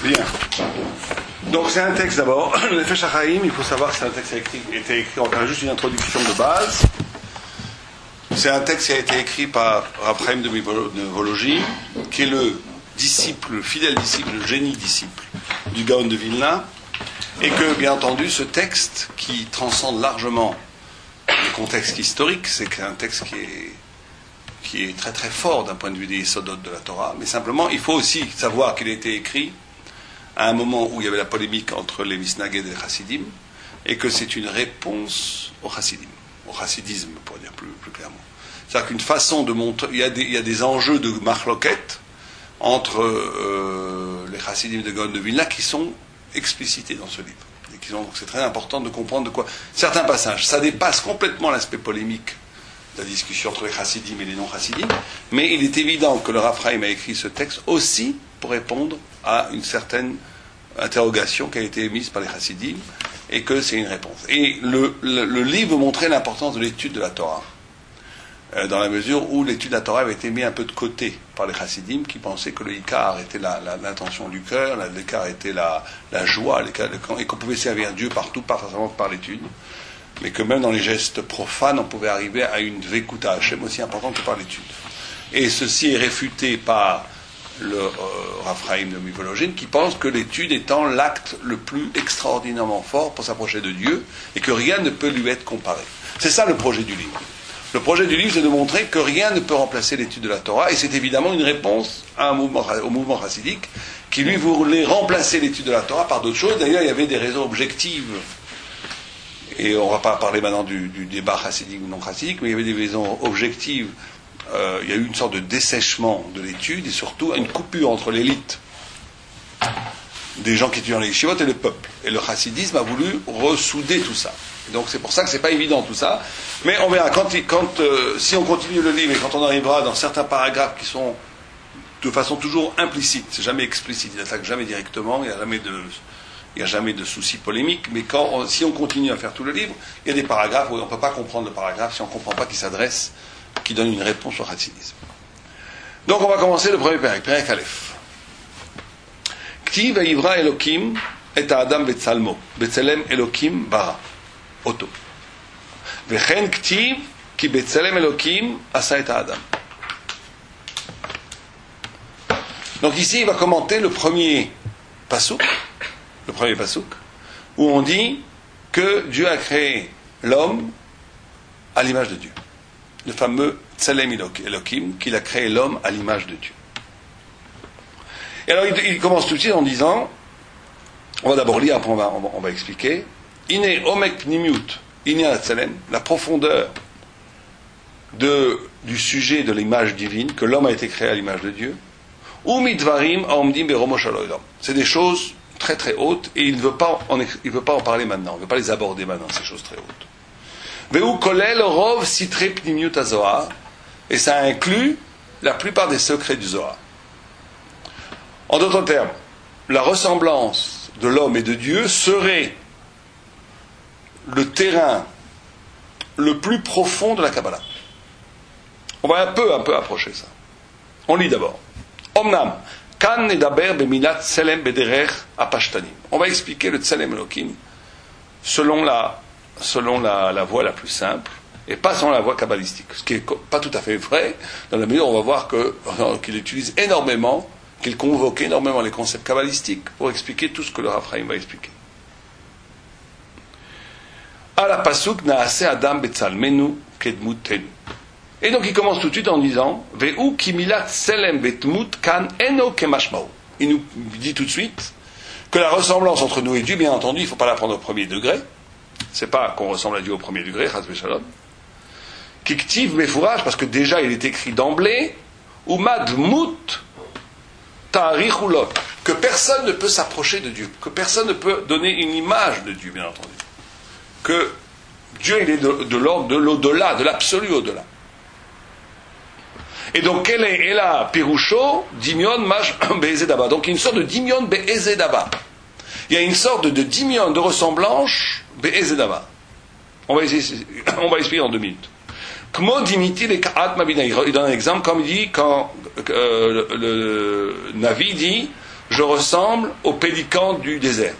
Bien. Donc c'est un texte d'abord. Le Nefesh HaChaim, il faut savoir que c'est un texte qui a été écrit, on a juste une introduction de base. C'est un texte qui a été écrit par Rav Chaim de Volojine, qui est le disciple, le fidèle disciple, le génie disciple du Gaon de Vilna, et que, bien entendu, ce texte qui transcende largement le contexte historique, c'est un texte qui est très très fort d'un point de vue des Yesodot de la Torah, mais simplement, il faut aussi savoir qu'il a été écrit à un moment où il y avait la polémique entre les Misnaged et les Chassidim, et que c'est une réponse au Chassidim, au chassidisme, pour dire plus clairement. C'est-à-dire qu'une façon de montrer, il y a des enjeux de marloquette entre les Chassidim de Gaon de Vilna qui sont explicités dans ce livre. Donc c'est très important de comprendre de quoi certains passages. Ça dépasse complètement l'aspect polémique de la discussion entre les Chassidim et les non-Chassidim, mais il est évident que le Rav Chaim a écrit ce texte aussi pour répondre à une certaine interrogation qui a été émise par les Chassidim, et que c'est une réponse. Et le livre montrait l'importance de l'étude de la Torah, dans la mesure où l'étude de la Torah avait été mise un peu de côté par les Chassidim, qui pensaient que le Ikar était l'intention du cœur, l'Ikar était la joie, et qu'on pouvait servir Dieu partout, pas forcément par l'étude, mais que même dans les gestes profanes, on pouvait arriver à une Vekuta Hashem aussi importante que par l'étude. Et ceci est réfuté par le Rav Chaim de Volojine, qui pense que l'étude étant l'acte le plus extraordinairement fort pour s'approcher de Dieu, et que rien ne peut lui être comparé. C'est ça le projet du livre. Le projet du livre, c'est de montrer que rien ne peut remplacer l'étude de la Torah, et c'est évidemment une réponse au mouvement chassidique, qui lui voulait remplacer l'étude de la Torah par d'autres choses. D'ailleurs, il y avait des raisons objectives, et on ne va pas parler maintenant du débat chassidique ou non chassidique, mais il y avait des raisons objectives. Il y a eu une sorte de dessèchement de l'étude, et surtout une coupure entre l'élite des gens qui étudient les yeshivot et le peuple. Et le chassidisme a voulu ressouder tout ça. Donc c'est pour ça que c'est pas évident tout ça, mais on verra si on continue le livre et quand on arrivera dans certains paragraphes qui sont de façon toujours implicite, c'est jamais explicite, il n'attaque jamais directement, il n'y a jamais de soucis polémiques, mais si on continue à faire tout le livre, il y a des paragraphes où on ne peut pas comprendre le paragraphe si on ne comprend pas qui donne une réponse au chassidisme. Donc on va commencer le premier Perek Aleph. Ktiv vayivra Elokim et Adam betzalmo, betzelem Elokim bara. Auto. Vechen ktiv ki betzelem Elokim asa et Adam. Donc ici, il va commenter le premier pasuk, où on dit que Dieu a créé l'homme à l'image de Dieu. Le fameux Tselem Elokim, qu'il a créé l'homme à l'image de Dieu. Et alors il commence tout de suite en disant, on va d'abord lire, après on va expliquer. Ine omek pnimiut, ine Tselem, la profondeur du sujet de l'image divine, que l'homme a été créé à l'image de Dieu. Ou mitvarim aomdim beromo shaloidam. C'est des choses très très hautes, et il ne veut pas en parler maintenant, il ne veut pas les aborder maintenant, ces choses très hautes. Veu kolel rov sitre pnimiut hazohar, et ça inclut la plupart des secrets du Zohar. En d'autres termes, la ressemblance de l'homme et de Dieu serait le terrain le plus profond de la Kabbalah. On va un peu approcher ça. On lit d'abord. Omnam, kan nedaber bemilat tselem bederech apashtanim. On va expliquer le tselem Elokim selon la voie la plus simple, et pas selon la voie kabbalistique. Ce qui n'est pas tout à fait vrai, dans la mesure où on va voir qu'il utilise énormément, qu'il convoque énormément les concepts kabbalistiques pour expliquer tout ce que le Rav Chaim va expliquer. Ala pasuk naase adam betzalmenu kedmutenu. Et donc il commence tout de suite en disant Ve'u kimilat selem betmut kan eno kemashmau. Il nous dit tout de suite que la ressemblance entre nous et Dieu, bien entendu, il ne faut pas la prendre au premier degré. C'est pas qu'on ressemble à Dieu au premier degré, chas v'shalom. Kiktiv mefourage, parce que déjà il est écrit d'emblée, ou madmut ta'arichulot, que personne ne peut s'approcher de Dieu, que personne ne peut donner une image de Dieu, bien entendu. Que Dieu, il est de l'ordre de l'au-delà, de l'absolu au-delà. Et donc, quel est la Pirusho, Dimion Mash Be'ezedaba. Donc, une sorte de Dimion Be'ezedaba. Il y a une sorte de Dimion de ressemblance Be'ezedaba. On va expliquer en 2 minutes. Kmo dimiti le ka'at mabina. Il donne un exemple, comme il dit, quand le Navi dit je ressemble au pélican du désert.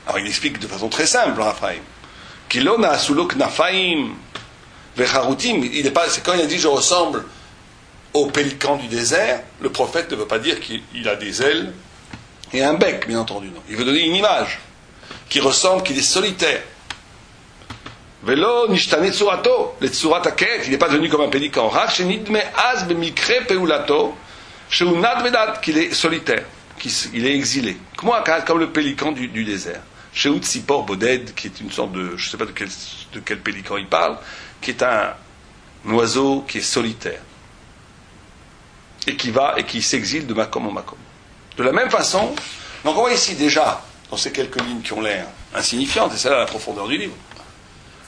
Alors il explique de façon très simple, Raphaël. Kilona suluk nafaim vecharutim. C'est quand il a dit je ressemble au pélican du désert, le prophète ne veut pas dire qu'il a des ailes et un bec, bien entendu. Non. Il veut donner une image qui ressemble, qu'il est solitaire. Velo nishtane tsurato, le tsurat haket, il n'est pas devenu comme un pélican. Rak shenidme az bemikre peulato, sheunad vedat, qu'il est solitaire, qu'il est exilé. Comme le pélican du désert. Sheut sipor boded, qui est une sorte de, je ne sais pas de quel pélican il parle, qui est un oiseau qui est solitaire. Et qui s'exile de makom en makom. De la même façon, donc on voit ici déjà, dans ces quelques lignes qui ont l'air insignifiantes, et c'est là la profondeur du livre,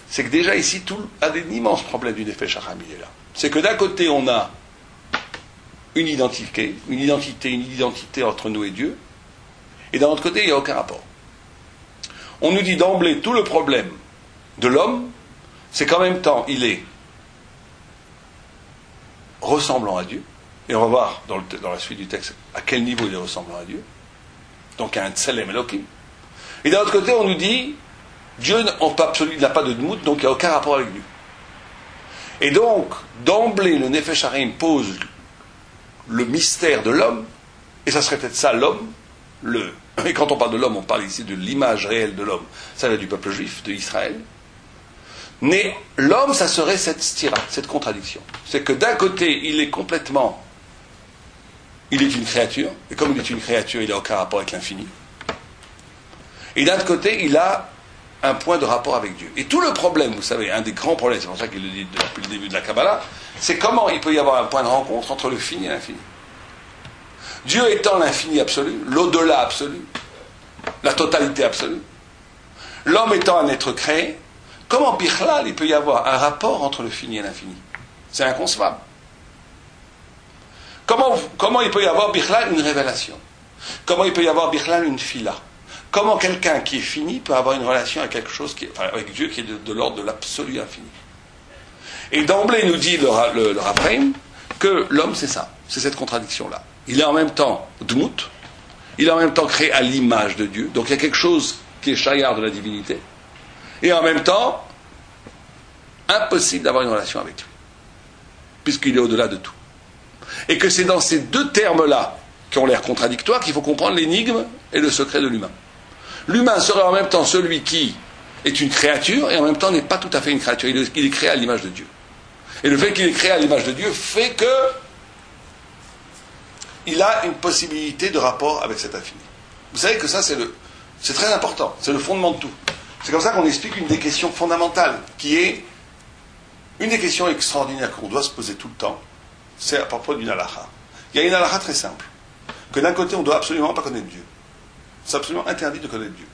c'est que déjà ici, tout un des immenses problèmes du Nefesh Hachaim, il est là. C'est que d'un côté, on a une identité entre nous et Dieu, et d'un autre côté, il n'y a aucun rapport. On nous dit d'emblée, tout le problème de l'homme, c'est qu'en même temps, il est ressemblant à Dieu, et on va voir dans la suite du texte à quel niveau il est ressemblant à Dieu, donc à un Tselem Elohim. Et d'un autre côté, on nous dit, Dieu n'a pas de dmout, donc il n'y a aucun rapport avec lui. Et donc, d'emblée, le Nefesh Hachaim pose le mystère de l'homme, et ça serait peut-être ça l'homme, et quand on parle de l'homme, on parle ici de l'image réelle de l'homme, ça vient du peuple juif, de Israël. Mais l'homme, ça serait cette stira, cette contradiction. C'est que d'un côté, il est une créature, et comme il est une créature, il n'a aucun rapport avec l'infini. Et d'un autre côté, il a un point de rapport avec Dieu. Et tout le problème, vous savez, un des grands problèmes, c'est pour ça qu'il le dit depuis le début de la Kabbalah, c'est comment il peut y avoir un point de rencontre entre le fini et l'infini. Dieu étant l'infini absolu, l'au-delà absolu, la totalité absolue, l'homme étant un être créé, comment Bichlal, il peut y avoir un rapport entre le fini et l'infini? C'est inconcevable. Comment il peut y avoir Bichlal une révélation? Comment il peut y avoir Bichlal une fila? Comment quelqu'un qui est fini peut avoir une relation avec avec Dieu qui est de l'ordre de l'absolu infini? Et d'emblée nous dit le Raphaim que l'homme c'est ça, c'est cette contradiction-là. Il est en même temps Dmout, il est en même temps créé à l'image de Dieu, donc il y a quelque chose qui est shayar de la divinité, et en même temps impossible d'avoir une relation avec lui, puisqu'il est au-delà de tout. Et que c'est dans ces deux termes-là, qui ont l'air contradictoires, qu'il faut comprendre l'énigme et le secret de l'humain. L'humain serait en même temps celui qui est une créature, et en même temps n'est pas tout à fait une créature, il est créé à l'image de Dieu. Et le fait qu'il est créé à l'image de Dieu fait que il a une possibilité de rapport avec cet infini. Vous savez que ça, c'est très important, c'est le fondement de tout. C'est comme ça qu'on explique une des questions fondamentales, qui est une des questions extraordinaires qu'on doit se poser tout le temps, c'est à propos d'une halakha. Il y a une halakha très simple, que d'un côté, on ne doit absolument pas connaître Dieu. C'est absolument interdit de connaître Dieu.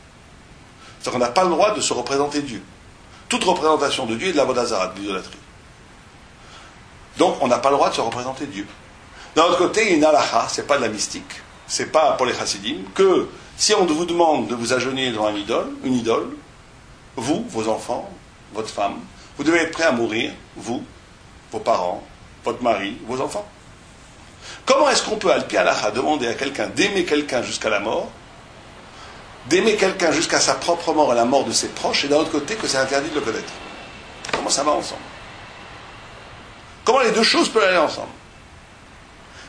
C'est-à-dire qu'on n'a pas le droit de se représenter Dieu. Toute représentation de Dieu est de la vodazara, de l'idolâtrie. Donc, on n'a pas le droit de se représenter Dieu. D'un autre côté, une halakha, c'est pas de la mystique, c'est pas pour les chassidim, que si on vous demande de vous agenouiller devant une idole, vous, vos enfants, votre femme, vous devez être prêt à mourir, vous, vos parents, votre mari, vos enfants. Comment est-ce qu'on peut, al pi halakha, demander à quelqu'un d'aimer quelqu'un jusqu'à la mort, d'aimer quelqu'un jusqu'à sa propre mort et la mort de ses proches, et d'un autre côté que c'est interdit de le connaître? Comment ça va ensemble? Comment les deux choses peuvent aller ensemble?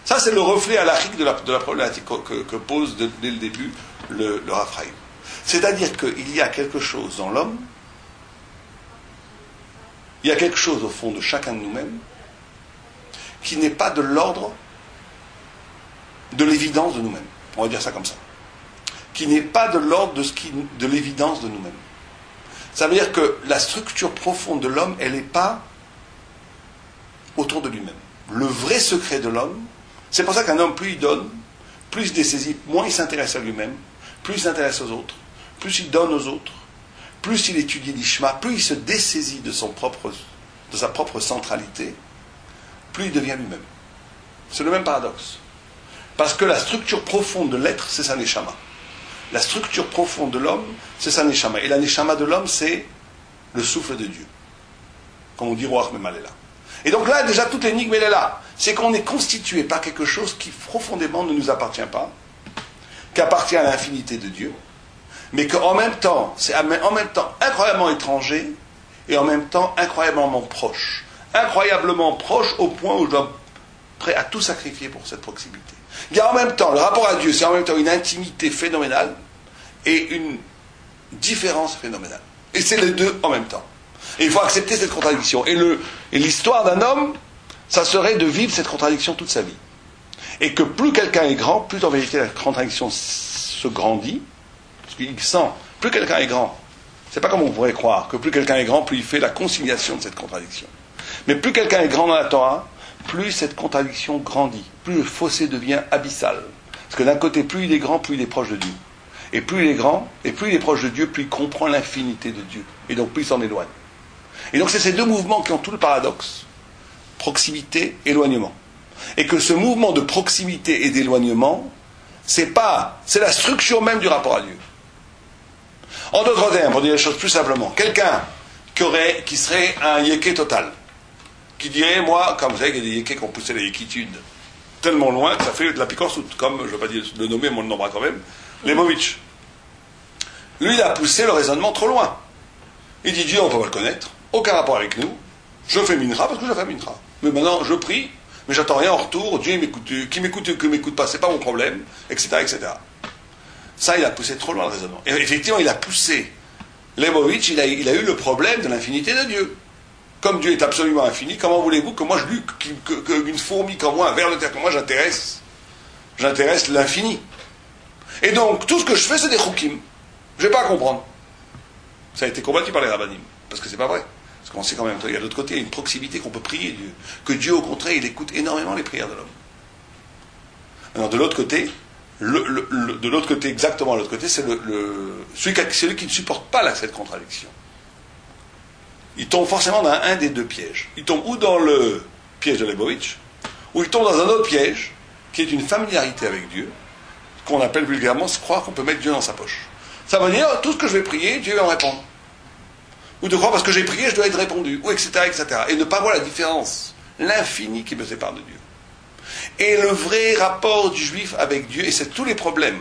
Ça, c'est le reflet halachique de la problématique que pose dès le début le Raphaïm. C'est-à-dire qu'il y a quelque chose dans l'homme, il y a quelque chose au fond de chacun de nous-mêmes qui n'est pas de l'ordre de l'évidence de nous-mêmes. On va dire ça comme ça. Qui n'est pas de l'ordre de l'évidence de nous-mêmes. Ça veut dire que la structure profonde de l'homme, elle n'est pas autour de lui-même. Le vrai secret de l'homme, c'est pour ça qu'un homme, plus il donne, plus il se dessaisit, moins il s'intéresse à lui-même, plus il s'intéresse aux autres, plus il donne aux autres, plus il étudie l'ishma, plus il se dessaisit de sa propre centralité, plus il devient lui-même. C'est le même paradoxe. Parce que la structure profonde de l'être, c'est sa neshama. La structure profonde de l'homme, c'est sa neshama. Et la neshama de l'homme, c'est le souffle de Dieu. Comme on dit Ruach Memalela. Et donc là, déjà, toute l'énigme, elle est là. C'est qu'on est constitué par quelque chose qui profondément ne nous appartient pas, qui appartient à l'infinité de Dieu, mais qu'en même temps, c'est en même temps incroyablement étranger et en même temps incroyablement proche. Incroyablement proche au point où je dois prêt à tout sacrifier pour cette proximité. Il y a en même temps, le rapport à Dieu, c'est en même temps une intimité phénoménale et une différence phénoménale. Et c'est les deux en même temps. Et il faut accepter cette contradiction. Et l'histoire d'un homme, ça serait de vivre cette contradiction toute sa vie. Et que plus quelqu'un est grand, plus en vérité la contradiction se grandit, parce qu'il sent, plus quelqu'un est grand, c'est pas comme on pourrait croire, que plus quelqu'un est grand, plus il fait la conciliation de cette contradiction. Mais plus quelqu'un est grand dans la Torah, plus cette contradiction grandit, plus le fossé devient abyssal. Parce que d'un côté, plus il est grand, plus il est proche de Dieu. Et plus il est grand, et plus il est proche de Dieu, plus il comprend l'infinité de Dieu. Et donc plus il s'en éloigne. Et donc c'est ces deux mouvements qui ont tout le paradoxe. Proximité, éloignement. Et que ce mouvement de proximité et d'éloignement, c'est la structure même du rapport à Dieu. En d'autres termes, pour dire les choses plus simplement, quelqu'un qui serait un yéké total, qui dirait, moi, comme vous savez, il y a des yékés qui ont poussé la yékitude tellement loin que ça fait de la picorsoute, comme, je ne vais pas dire le nommer, mais on le nommera quand même, Leibovitch. Lui, il a poussé le raisonnement trop loin. Il dit, Dieu, on ne peut pas le connaître, aucun rapport avec nous, je fais minra parce que je fais minra. Mais maintenant, je prie, mais j'attends rien en retour, Dieu, il m'écoute, qui m'écoute ou qui ne m'écoute pas, c'est pas mon problème, etc., etc. Ça, il a poussé trop loin le raisonnement. Et effectivement, il a poussé. Leibovitch, il a eu le problème de l'infinité de Dieu. Comme Dieu est absolument infini, comment voulez-vous que moi, qu'une fourmi comme moi, un ver de terre comme moi, j'intéresse l'infini. Et donc, tout ce que je fais, c'est des choukim. Je ne vais pas à comprendre. Ça a été combattu par les rabbinim, parce que c'est pas vrai. Parce qu'on sait quand même, il y a de l'autre côté, il y a une proximité qu'on peut prier Dieu. Que Dieu, au contraire, il écoute énormément les prières de l'homme. Alors, de l'autre côté, exactement de l'autre côté, c'est celui qui ne supporte pas cette contradiction. Il tombe forcément dans un des deux pièges. Il tombe ou dans le piège de Leibovitch, ou il tombe dans un autre piège, qui est une familiarité avec Dieu, qu'on appelle vulgairement se croire qu'on peut mettre Dieu dans sa poche. Ça veut dire, tout ce que je vais prier, Dieu va me répondre. Ou de croire parce que j'ai prié, je dois être répondu, ou etc., etc. Et ne pas voir la différence, l'infini qui me sépare de Dieu. Et le vrai rapport du juif avec Dieu, et c'est tous les problèmes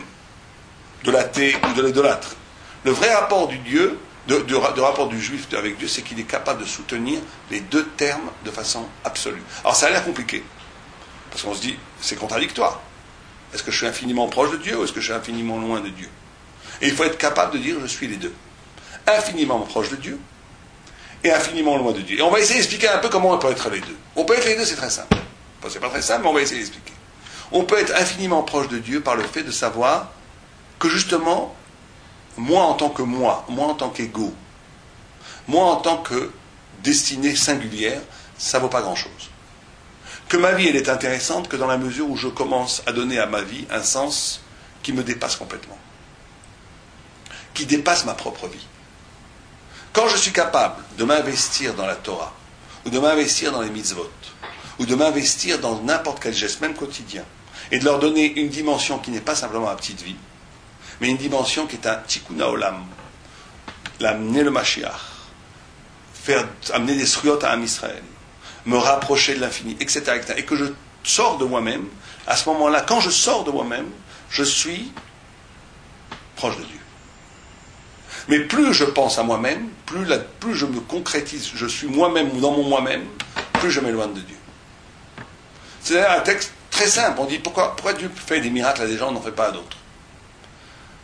de l'athée ou de l'idolâtre, le vrai rapport de rapport du juif avec Dieu, c'est qu'il est capable de soutenir les deux termes de façon absolue. Alors ça a l'air compliqué, parce qu'on se dit, c'est contradictoire. Est-ce que je suis infiniment proche de Dieu ou est-ce que je suis infiniment loin de Dieu? Et il faut être capable de dire, je suis les deux. Infiniment proche de Dieu et infiniment loin de Dieu. Et on va essayer d'expliquer un peu comment on peut être les deux. On peut être les deux, c'est très simple. Enfin, c'est pas très simple, mais on va essayer d'expliquer. On peut être infiniment proche de Dieu par le fait de savoir que justement, moi en tant qu'ego, moi en tant que destinée singulière, ça ne vaut pas grand-chose. Que ma vie, elle est intéressante que dans la mesure où je commence à donner à ma vie un sens qui me dépasse complètement. Qui dépasse ma propre vie. Quand je suis capable de m'investir dans la Torah, ou de m'investir dans les mitzvot, ou de m'investir dans n'importe quel geste, même quotidien, et de leur donner une dimension qui n'est pas simplement ma petite vie, mais une dimension qui est un tikkun haolam, l'amener le Mashiach, amener des sriot à Am Israël, me rapprocher de l'infini, etc., etc., et que je sors de moi-même, à ce moment-là, quand je sors de moi-même, je suis proche de Dieu. Mais plus je pense à moi-même, plus je me concrétise, je suis moi-même ou dans mon moi-même, plus je m'éloigne de Dieu. C'est un texte très simple. On dit pourquoi Dieu fait des miracles à des gens, on n'en fait pas à d'autres.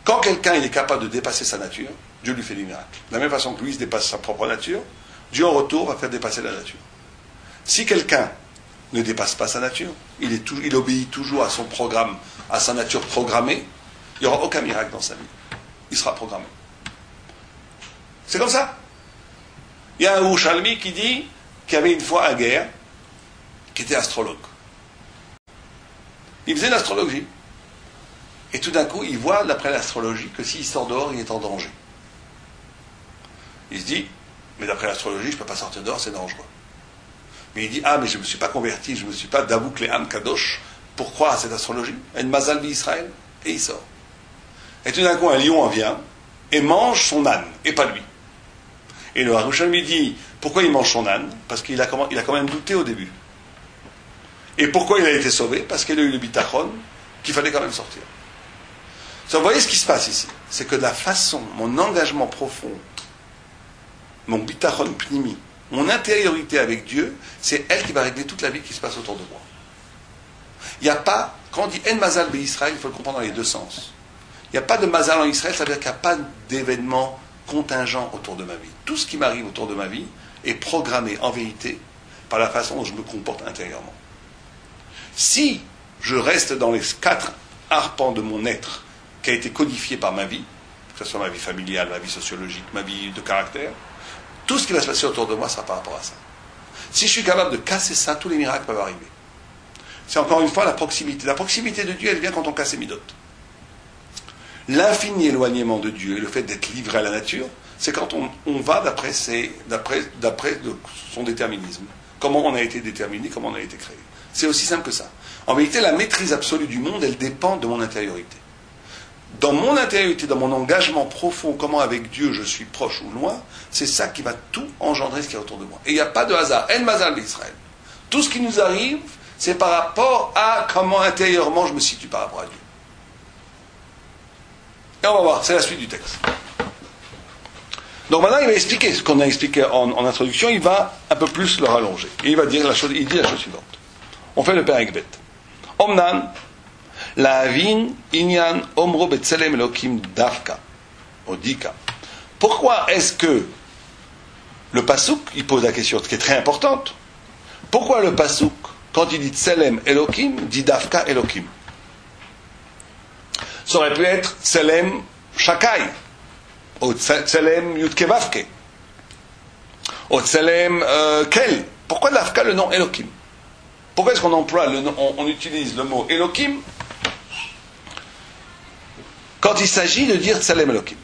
Quand quelqu'un il est capable de dépasser sa nature, Dieu lui fait des miracles. De la même façon que lui se dépasse sa propre nature, Dieu en retour va faire dépasser la nature. Si quelqu'un ne dépasse pas sa nature, il obéit toujours à son programme, à sa nature programmée, il n'y aura aucun miracle dans sa vie. Il sera programmé. C'est comme ça. Il y a un Yerushalmi qui dit qu'il y avait une fois un guerre qui était astrologue. Il faisait l'astrologie. Et tout d'un coup, il voit, d'après l'astrologie, que s'il sort dehors, il est en danger. Il se dit, mais d'après l'astrologie, je ne peux pas sortir dehors, c'est dangereux. Mais il dit, mais je ne me suis pas converti, je ne me suis pas d'Avouk Le'am Kadosh pour croire à cette astrologie, à une Mazal Israël, et il sort. Et tout d'un coup, un lion en vient et mange son âne, et pas lui. Et le Yerushalmi dit, pourquoi il mange son âne? Parce qu'il a quand même douté au début. Et pourquoi il a été sauvé? Parce qu'il a eu le bitachon qu'il fallait quand même sortir. Vous voyez ce qui se passe ici? C'est que la façon, mon engagement profond, mon bitachon pnimi, mon intériorité avec Dieu, c'est elle qui va régler toute la vie qui se passe autour de moi. Il n'y a pas, quand on dit En Mazal Israël, il faut le comprendre dans les deux sens. Il n'y a pas de Mazal en Israël, ça veut dire qu'il n'y a pas d'événement contingent autour de ma vie. Tout ce qui m'arrive autour de ma vie est programmé en vérité par la façon dont je me comporte intérieurement. Si je reste dans les 4 arpents de mon être qui a été codifié par ma vie, que ce soit ma vie familiale, ma vie sociologique, ma vie de caractère, tout ce qui va se passer autour de moi sera par rapport à ça. Si je suis capable de casser ça, tous les miracles peuvent arriver. C'est encore une fois la proximité. La proximité de Dieu, elle vient quand on casse les midotes. L'infini éloignement de Dieu et le fait d'être livré à la nature, c'est quand on va d'après son déterminisme. Comment on a été déterminé, comment on a été créé. C'est aussi simple que ça. En vérité, la maîtrise absolue du monde, elle dépend de mon intériorité. Dans mon intériorité, dans mon engagement profond, comment avec Dieu je suis proche ou loin, c'est ça qui va tout engendrer ce qui est autour de moi. Et il n'y a pas de hasard. En Mazal d'Israël. Tout ce qui nous arrive, c'est par rapport à comment intérieurement je me situe par rapport à Dieu. Et on va voir, c'est la suite du texte. Donc maintenant, il va expliquer ce qu'on a expliqué en introduction, il va un peu plus le rallonger. Et il va dire la chose, il dit la chose suivante. On fait le Perek Bet. Omnan, La'avin inyan omro betzelem elokim davka, odika. Pourquoi est-ce que le pasouk, il pose la question qui est très importante, pourquoi le pasouk, quand il dit tselem elokim, dit davka elokim? Ça aurait pu être tselem shakai, ou tselem yutkevavke, ou tselem kel. Pourquoi davka le nom elokim? Pourquoi est-ce qu'on emploie le nom, on utilise le mot elokim quand il s'agit de dire Tselem Elokim?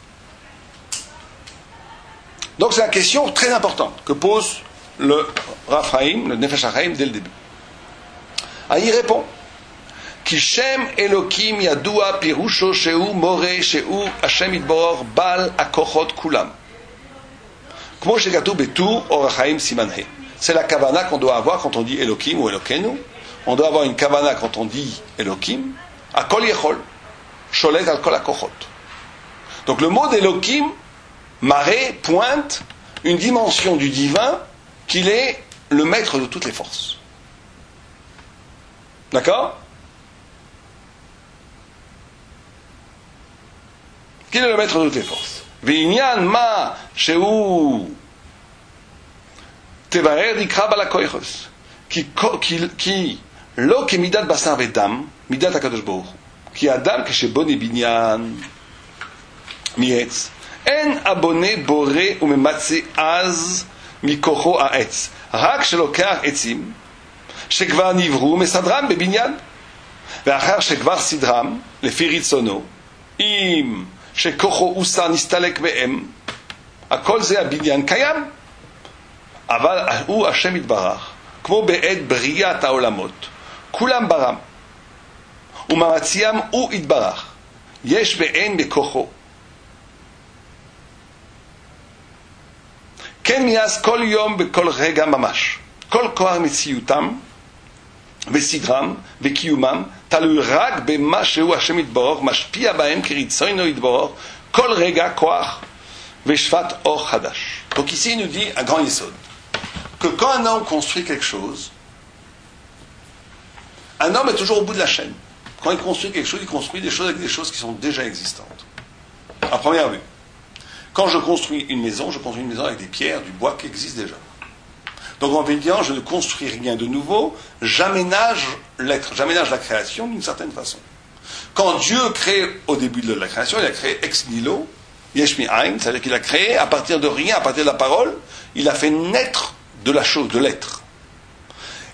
Donc c'est la question très importante que pose le Rav Chaim, le Nefesh HaChaim, dès le début. Ah, il répond Ki Shem Elokim Yadua Pirusho Sheu More Sheu Hashem Yitboror Bal Akochot Kulam. Kmo Shekatu Betur Or HaChaim Siman He. C'est la kavana qu'on doit avoir quand on dit Elokim ou Elokenu. On doit avoir une kavana quand on dit Elokim. Akol Yechol. Sholet al kol akochot. Donc le mot d'Elokim, marée, pointe une dimension du divin qu'il est le maître de toutes les forces. D'accord? Qu'il est le maître de toutes les forces. V'inyan ma sheu tevarer ikra balakoichos ki lo kemidat basar vedam midat hakadosh baruch hu. כי האדם כשבונה בניין מעץ, אין הבונה בורא וממצא אז מכוחו העץ, רק שלוקח עצים שכבר נבראו מסדרם בבניין, ואחר שכבר סדרם לפי רצונו, אם שכוחו הוסר נסתלק מהם, הכל זה הבניין קיים, אבל הוא השם יתברך, כמו בעת בריאת העולמות, כולם ברם, ומרציהם הוא יתברך, יש ואין בכוחו. כן מייס כל יום בכל רגע ממש. כל כוח מציאותם וסדרם וקיומם תלוי רק במה שהוא השם יתברך, משפיע בהם כרצונו יתברך, כל רגע כוח ושפת אור חדש. Donc ici il nous dit un grand yesod, que quand un homme construit quelque chose, un homme est toujours au bout de la chaîne. Quand il construit quelque chose, il construit des choses avec des choses qui sont déjà existantes. À première vue. Quand je construis une maison avec des pierres, du bois qui existent déjà. Donc en vérifiant, je ne construis rien de nouveau, j'aménage l'être, j'aménage la création d'une certaine façon. Quand Dieu crée au début de la création, il a créé ex nihilo, yesh mi'ayin, c'est-à-dire qu'il a créé à partir de rien, à partir de la parole, il a fait naître de la chose, de l'être.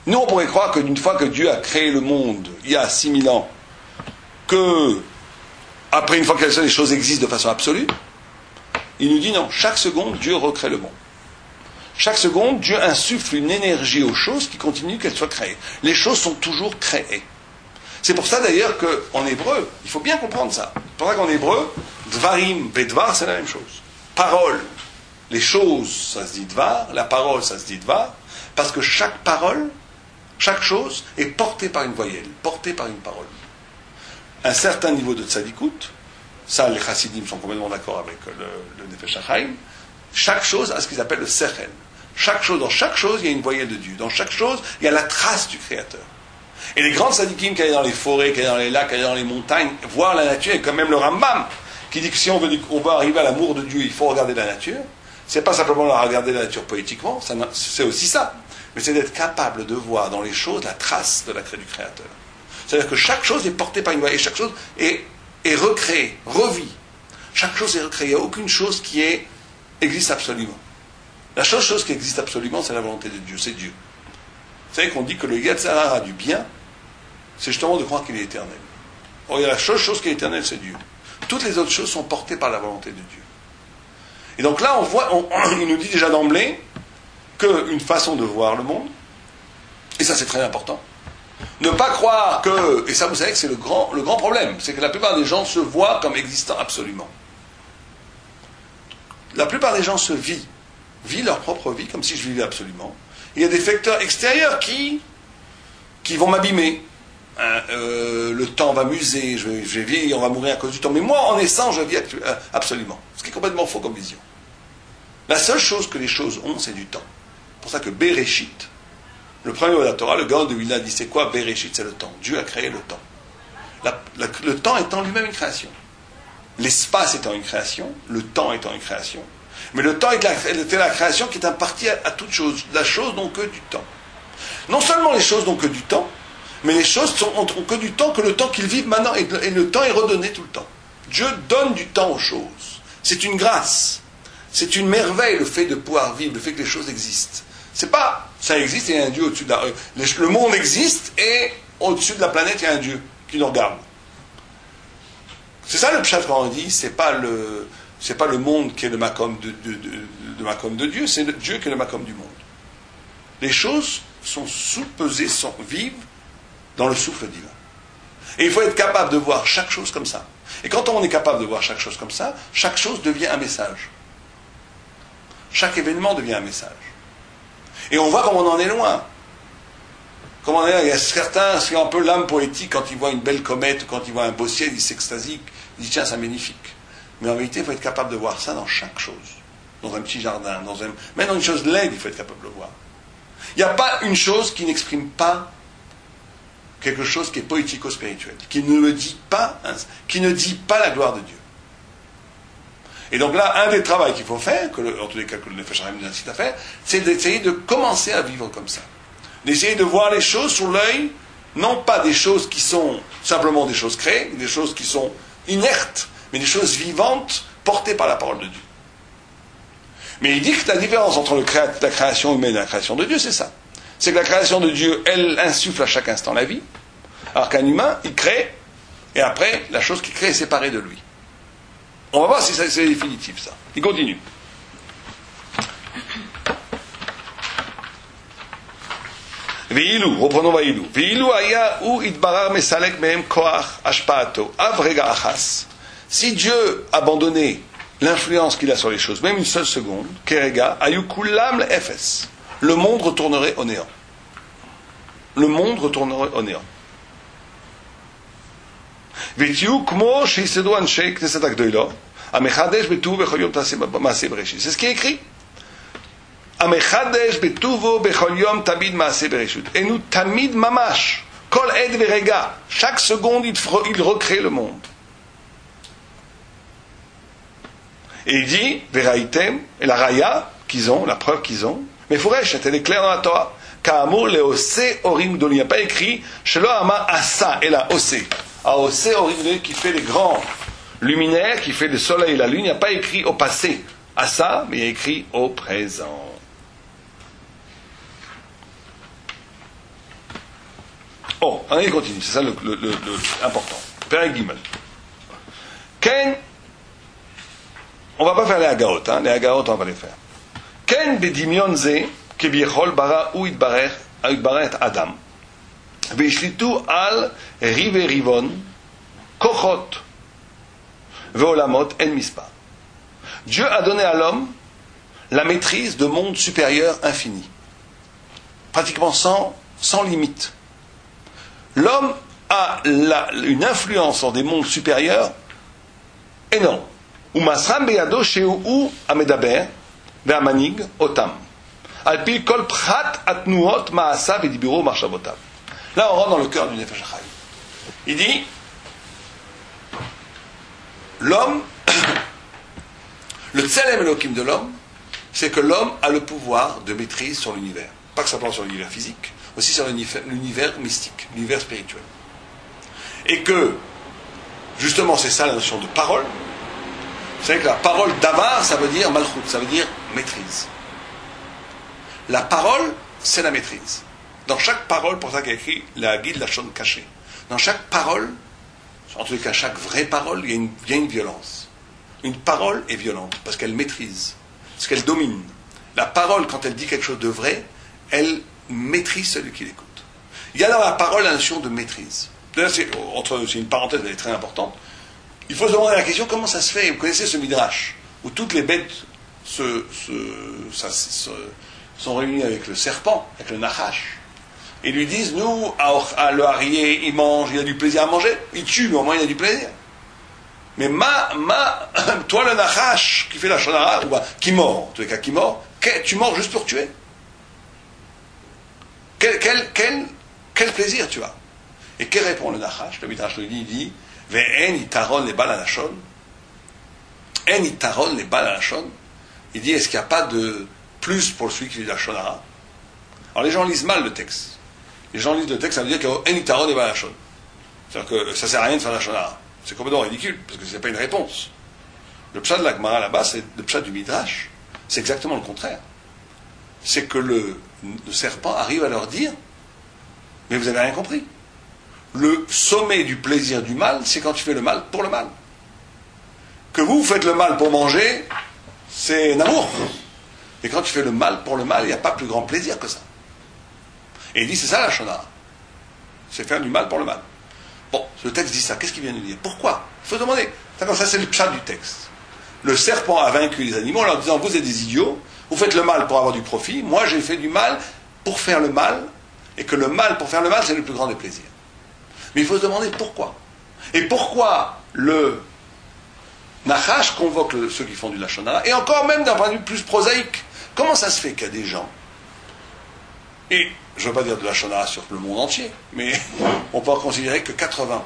Nous, on pourrait croire qu'une fois que Dieu a créé le monde, il y a 6000 ans, que, après une fois que les choses existent de façon absolue, il nous dit non, chaque seconde, Dieu recrée le monde. Chaque seconde, Dieu insuffle une énergie aux choses qui continuent qu'elles soient créées. Les choses sont toujours créées. C'est pour ça d'ailleurs qu'en hébreu, il faut bien comprendre ça. C'est pour ça qu'en hébreu, dvarim, bedvar, c'est la même chose. Parole, les choses, ça se dit dvar, la parole, ça se dit dvar, parce que chaque parole, chaque chose est portée par une voyelle, portée par une parole. Un certain niveau de tzadikout ça les chassidim sont complètement d'accord avec le Nefesh HaChaim, chaque chose a ce qu'ils appellent le sechel. Dans chaque chose, il y a une voyelle de Dieu. Dans chaque chose, il y a la trace du Créateur. Et les grands tzadikim qui allaient dans les forêts, qui allaient dans les lacs, qui allaient dans les montagnes, voir la nature, et quand même le Rambam, qui dit que si on veut arriver à l'amour de Dieu, il faut regarder la nature. C'est pas simplement la regarder la nature poétiquement, c'est aussi ça. Mais c'est d'être capable de voir dans les choses la trace du Créateur. C'est-à-dire que chaque chose est portée par une voie, et chaque chose est recréée, revit. Chaque chose est recréée. Il n'y a aucune chose qui existe absolument. La chose qui existe absolument, c'est la volonté de Dieu, c'est Dieu. Vous savez qu'on dit que le Yetzer Hara du bien, c'est justement de croire qu'il est éternel. Or, il y a la chose qui est éternelle, c'est Dieu. Toutes les autres choses sont portées par la volonté de Dieu. Et donc là, il nous dit déjà d'emblée qu'une façon de voir le monde, et ça c'est très important, ne pas croire que, et ça vous savez que c'est le grand problème, c'est que la plupart des gens se voient comme existant absolument. La plupart des gens se vivent leur propre vie comme si je vivais absolument. Il y a des facteurs extérieurs qui vont m'abîmer. Le temps va m'user, je vais vieillir, on va mourir à cause du temps. Mais moi, en essence, je vis absolument. Ce qui est complètement faux comme vision. La seule chose que les choses ont, c'est du temps. C'est pour ça que Bereshit, le premier mot de la Torah, le Gaon de Vilna dit c'est quoi Bereshit? C'est le temps. Dieu a créé le temps. Le temps étant lui-même une création. L'espace étant une création, le temps étant une création. Mais le temps était la création qui est impartie à toute chose. La chose n'ont que du temps. Non seulement les choses n'ont que du temps, mais les choses n'ont que du temps, que le temps qu'ils vivent maintenant, et le temps est redonné tout le temps. Dieu donne du temps aux choses. C'est une grâce. C'est une merveille, le fait de pouvoir vivre, le fait que les choses existent. C'est pas, ça existe et il y a un Dieu au-dessus de le monde existe et au-dessus de la planète, il y a un Dieu qui nous regarde. C'est ça le pshat quand on dit, c'est pas le monde qui est le makom de Dieu, c'est Dieu qui est le makom du monde. Les choses sont sous-pesées, vivent dans le souffle divin. Et il faut être capable de voir chaque chose comme ça. Et quand on est capable de voir chaque chose comme ça, chaque chose devient un message. Chaque événement devient un message. Et on voit comme on en est loin. Comme on est là, il y a certains, c'est un peu l'âme poétique, quand ils voient une belle comète, quand ils voient un beau ciel, ils s'extasient, ils disent tiens, c'est magnifique. Mais en vérité, il faut être capable de voir ça dans chaque chose. Dans un petit jardin, même dans une chose laide, il faut être capable de le voir. Il n'y a pas une chose qui n'exprime pas quelque chose qui est poético-spirituel, qui ne dit pas la gloire de Dieu. Et donc là, un des travaux qu'il faut faire, en tous les cas que le Nefesh HaChaim nous incite à faire, c'est d'essayer de commencer à vivre comme ça. D'essayer de voir les choses sur l'œil, non pas des choses qui sont simplement des choses créées, des choses qui sont inertes, mais des choses vivantes portées par la parole de Dieu. Mais il dit que la différence entre la création humaine et la création de Dieu, c'est ça. C'est que la création de Dieu, elle insuffle à chaque instant la vie, alors qu'un humain, il crée, et après, la chose qu'il crée est séparée de lui. On va voir si c'est définitif, ça. Il continue. Ve'ilu, reprenons Ve'ilu. Ve'ilu aya ou idbarar mesalek mehem koach ashpaato, avrega achas. Si Dieu abandonnait l'influence qu'il a sur les choses, même une seule seconde, kerega, ayu kulam le efes. Le monde retournerait au néant. Le monde retournerait au néant. C'est ce qui est écrit. Et nous tamid mamash. Kol ed verega. Chaque seconde, il recrée le monde. Et il dit, Veraïtem, et la raya qu'ils ont, la preuve qu'ils ont, mais Fouresh, elle est claire dans la Torah. Ka'amur le ose orim gdolim. Il n'y a pas écrit, Shelo ama asa, et la ose. À ose orim gdolim, qui fait les grands luminaires, qui fait le soleil et la lune, il n'y a pas écrit au passé. Asa, mais il y a écrit au présent. Oh, allez, continue, c'est ça le important. Père Gimel. Ken, on ne va pas faire les Hagaot, hein? Les Hagaot, on va les faire. Ken bedimion ze, kebiechol bara ou idbarer et Adam. Veishlitu al rive rivon, kochot, veolamot en mispa. Dieu a donné à l'homme la maîtrise de mondes supérieurs infinis. Pratiquement sans limite. L'homme a une influence sur des mondes supérieurs Et non. Umasram beyado sheu amedaber ve'amanig otam. Alpi kol prat atnuot ma'asa v'diburo marshavotav. Là, on rentre dans le cœur du Nefesh HaChaim. Il dit, l'homme, le tselem elokim de l'homme, c'est que l'homme a le pouvoir de maîtrise sur l'univers. Pas que simplement sur l'univers physique, aussi sur l'univers mystique, l'univers spirituel. Et que, justement, c'est ça la notion de parole. Vous savez que la parole d'avar, ça veut dire malchut, ça veut dire maîtrise. La parole, c'est la maîtrise. Dans chaque parole, pour ça qu'il y a écrit la guide la chonne cachée. Dans chaque parole, en tous les cas, chaque vraie parole, il y a une violence. Une parole est violente parce qu'elle maîtrise, parce qu'elle domine. La parole, quand elle dit quelque chose de vrai, elle maîtrise celui qui l'écoute. Il y a dans la parole la notion de maîtrise. D'ailleurs, c'est une parenthèse, elle est très importante. Il faut se demander la question, comment ça se fait? Vous connaissez ce midrash, où toutes les bêtes sont réunies avec le serpent, avec le nachash. Ils lui disent, nous, le harrier, il mange, il a du plaisir à manger, il tue, mais au moins il a du plaisir. Mais toi le nachash qui fait la shonara, ou qui mord, en tous les cas qui mord, tu mords juste pour tuer. Quel plaisir tu as? Et que répond le nachash? Le midrash lui dit, il dit, ve'en itaron les bal alashon. En itaron les bal alashon. Il dit, est-ce qu'il n'y a pas de plus pour celui qui fait la shonara? Alors les gens lisent mal le texte. Les gens lisent le texte, ça veut dire qu'il y a en itaron les bal alashon. C'est-à-dire que ça ne sert à rien de faire la shonara. C'est complètement ridicule, parce que ce n'est pas une réponse. Le pshat de la Gemara là-bas, c'est le pshat du midrash. C'est exactement le contraire. C'est que le serpent arrive à leur dire, mais vous n'avez rien compris. Le sommet du plaisir du mal, c'est quand tu fais le mal pour le mal. Que vous faites le mal pour manger, c'est un amour. Et quand tu fais le mal pour le mal, il n'y a pas plus grand plaisir que ça. Et il dit, c'est ça la shonara. C'est faire du mal pour le mal. Bon, le texte dit ça. Qu'est-ce qu'il vient de dire? Pourquoi? Il faut demander. Ça, c'est le pshat du texte. Le serpent a vaincu les animaux en leur disant, vous êtes des idiots, vous faites le mal pour avoir du profit, moi j'ai fait du mal pour faire le mal, et que le mal pour faire le mal, c'est le plus grand des plaisirs. Mais il faut se demander pourquoi. Et pourquoi le nachash convoque ceux qui font du lashon hara, et encore même d'un point de vue plus prosaïque. Comment ça se fait qu'il y a des gens, et je ne veux pas dire de lashon hara sur le monde entier, mais on peut considérer que 80%, 90%,